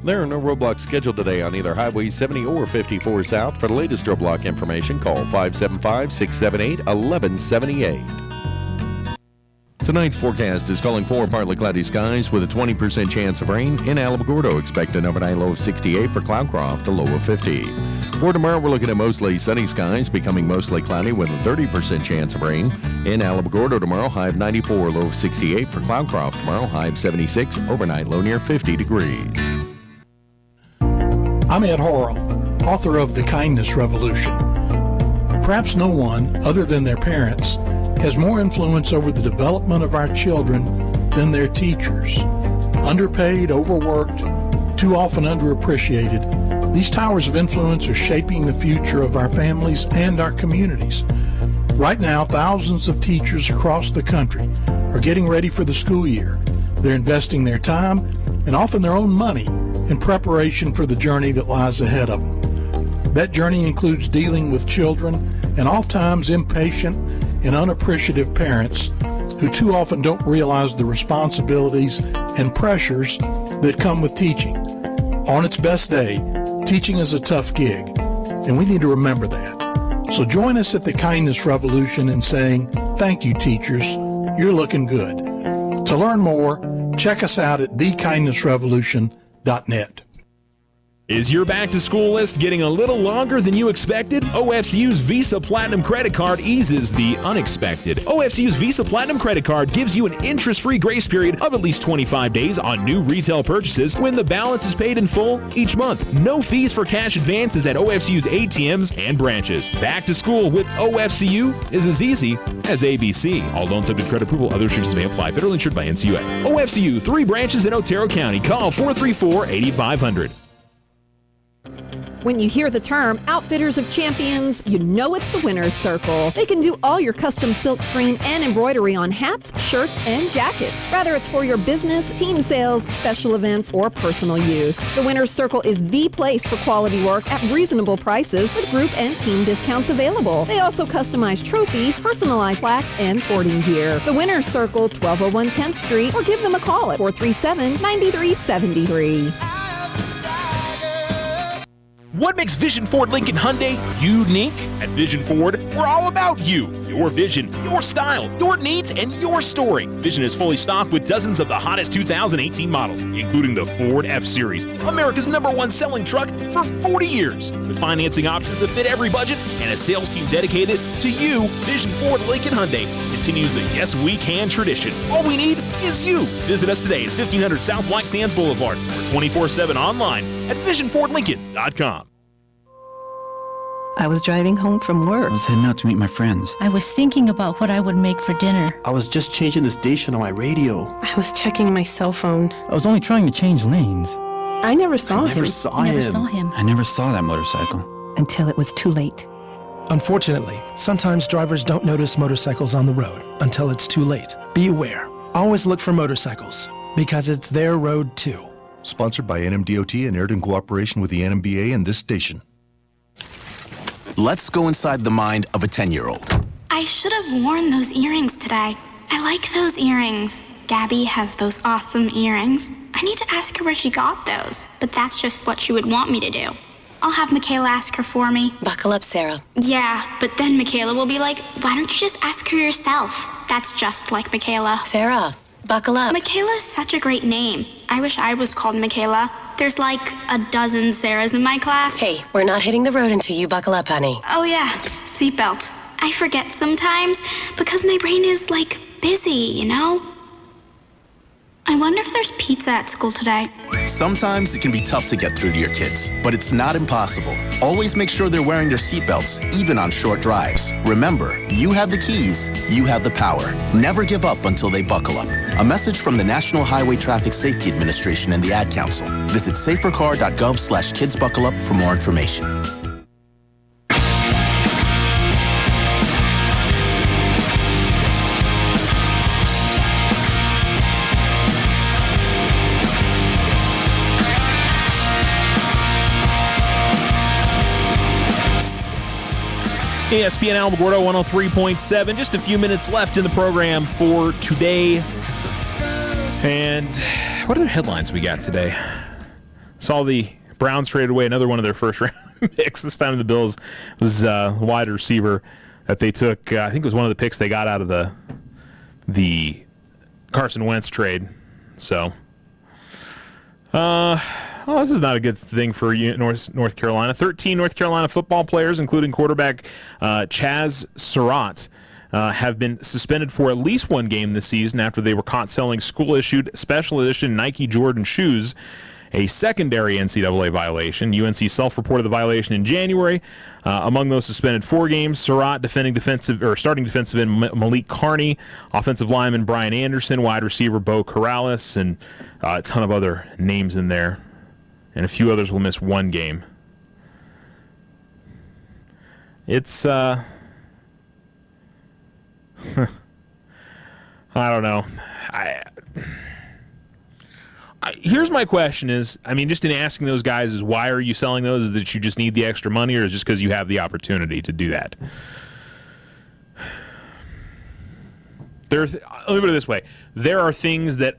There are no roadblocks scheduled today on either Highway 70 or 54 South. For the latest roadblock information, call 575-678-1178. Tonight's forecast is calling for partly cloudy skies with a 20% chance of rain. In Alamogordo, expect an overnight low of 68. For Cloudcroft, a low of 50. For tomorrow, we're looking at mostly sunny skies, becoming mostly cloudy with a 30% chance of rain. In Alamogordo tomorrow, high of 94, low of 68. For Cloudcroft tomorrow, high of 76, overnight low near 50 degrees.
I'm Ed Horrell, author of The Kindness Revolution. Perhaps no one, other than their parents, has more influence over the development of our children than their teachers. Underpaid, overworked, too often underappreciated, these towers of influence are shaping the future of our families and our communities. Right now, thousands of teachers across the country are getting ready for the school year. They're investing their time and often their own money in preparation for the journey that lies ahead of them. That journey includes dealing with children and oftentimes impatient and unappreciative parents who too often don't realize the responsibilities and pressures that come with teaching. On its best day, teaching is a tough gig, and we need to remember that. So join us at the Kindness Revolution in saying, thank you, teachers. You're looking good. To learn more, check us out at thekindnessrevolution.net.
Is your back-to-school list getting a little longer than you expected? OFCU's Visa Platinum Credit Card eases the unexpected. OFCU's Visa Platinum Credit Card gives you an interest-free grace period of at least 25 days on new retail purchases when the balance is paid in full each month. No fees for cash advances at OFCU's ATMs and branches. Back to school with OFCU is as easy as ABC. All loans subject to credit approval. Other restrictions may apply. Federally insured by NCUA. OFCU, 3 branches in Otero County. Call 434-8500.
When you hear the term Outfitters of Champions, you know it's the Winner's Circle. They can do all your custom silk screen and embroidery on hats, shirts, and jackets. Whether it's for your business, team sales, special events, or personal use. The Winner's Circle is the place for quality work at reasonable prices with group and team discounts available. They also customize trophies, personalized plaques, and sporting gear. The Winner's Circle, 1201 10th Street, or give them a call at 437-9373.
What makes Vision Ford Lincoln Hyundai unique? At Vision Ford, we're all about you. Your vision, your style, your needs, and your story. Vision is fully stocked with dozens of the hottest 2018 models, including the Ford F-Series, America's #1 selling truck for 40 years. With financing options that fit every budget and a sales team dedicated to you, Vision Ford Lincoln Hyundai continues the Yes We Can tradition. All we need is you. Visit us today at 1500 South White Sands Boulevard or 24/7 online at visionfordlincoln.com.
I was driving home from work.
I was heading out to meet my friends.
I was thinking about what I would make for dinner.
I was just changing the station on my radio.
I was checking my cell phone.
I was only trying to change lanes.
I never saw him.
I never saw him. I never saw that motorcycle.
Until it was too late.
Unfortunately, sometimes drivers don't notice motorcycles on the road until it's too late. Be aware. Always look for motorcycles, because it's their road too.
Sponsored by NMDOT and aired in cooperation with the NMBA and this station.
Let's go inside the mind of a 10-year-old.
I should have worn those earrings today. I like those earrings. Gabby has those awesome earrings. I need to ask her where she got those, but that's just what she would want me to do. I'll have Michaela ask her for me.
Buckle up, Sarah.
Yeah, but then Michaela will be like, why don't you just ask her yourself? That's just like Michaela.
Sarah, buckle up.
Michaela's such a great name. I wish I was called Michaela. There's like a dozen Sarahs in my class.
Hey, we're not hitting the road until you buckle up, honey.
Oh yeah, seatbelt. I forget sometimes because my brain is like busy, you know? I wonder if there's pizza at school today.
Sometimes it can be tough to get through to your kids, but it's not impossible. Always make sure they're wearing their seatbelts, even on short drives. Remember, you have the keys, you have the power. Never give up until they buckle up. A message from the National Highway Traffic Safety Administration and the Ad Council. Visit safercar.gov/kidsbuckleup for more information.
ESPN Alamogordo 103.7. Just a few minutes left in the program for today. And what other headlines we got today? Saw the Browns traded away another one of their first round picks. This time the Bills was a wide receiver that they took. I think it was one of the picks they got out of the Carson Wentz trade. So, this is not a good thing for North Carolina. 13 North Carolina football players, including quarterback Chaz Surratt, have been suspended for at least one game this season after they were caught selling school-issued special edition Nike Jordan shoes, a secondary NCAA violation. UNC self-reported the violation in January. Among those suspended 4 games, Surratt, starting defensive end Malik Carney, offensive lineman Brian Anderson, wide receiver Bo Corrales, and a ton of other names in there. And a few others will miss one game. It's, I don't know. Here's my question is, just in asking those guys is why are you selling those? Is that you just need the extra money, or is it just because you have the opportunity to do that? Let me put it this way. There are things that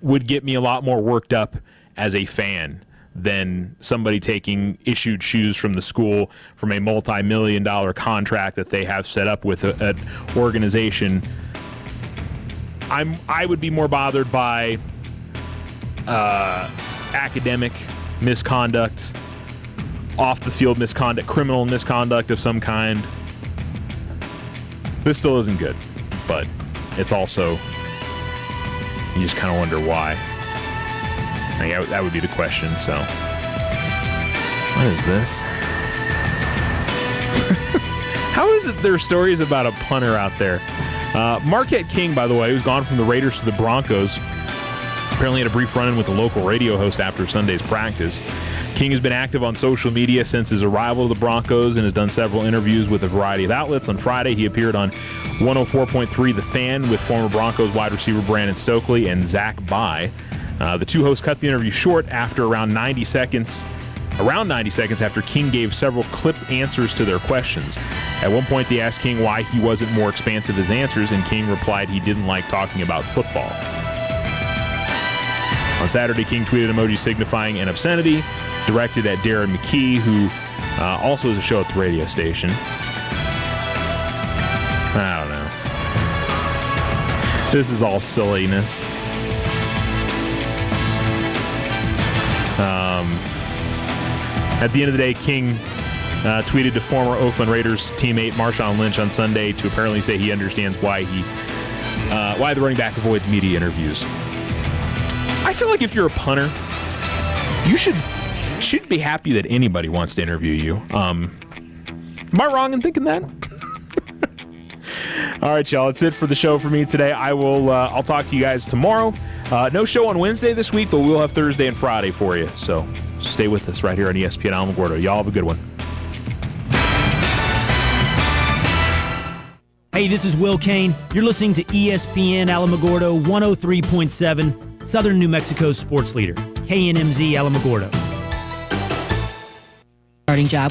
would get me a lot more worked up as a fan than somebody taking issued shoes from the school from a multi-million-dollar contract that they have set up with an organization. I would be more bothered by academic misconduct, off-the-field misconduct, criminal misconduct of some kind. This still isn't good, but it's also, you just kind of wonder why. That would be the question, so. What is this? How is it there are stories about a punter out there? Marquette King, by the way, who's gone from the Raiders to the Broncos, apparently had a brief run-in with a local radio host after Sunday's practice. King has been active on social media since his arrival to the Broncos and has done several interviews with a variety of outlets. On Friday, he appeared on 104.3 The Fan with former Broncos wide receiver Brandon Stokely and Zach Bye. The two hosts cut the interview short after around 90 seconds after King gave several clipped answers to their questions. At one point, they asked King why he wasn't more expansive in his answers, and King replied he didn't like talking about football. On Saturday, King tweeted emoji signifying an obscenity directed at Darren McKee, who also has a show at the radio station. I don't know. This is all silliness. At the end of the day, King tweeted to former Oakland Raiders teammate Marshawn Lynch on Sunday to apparently say he understands why the running back avoids media interviews. I feel like if you're a punter, you should be happy that anybody wants to interview you. Am I wrong in thinking that? All right, y'all. That's it for the show for me today. I'll talk to you guys tomorrow. No show on Wednesday this week, but we'll have Thursday and Friday for you. So stay with us right here on ESPN Alamogordo. Y'all have a good one.
Hey, this is Will Kane. You're listening to ESPN Alamogordo 103.7, Southern New Mexico's sports leader, KNMZ Alamogordo.
Starting job.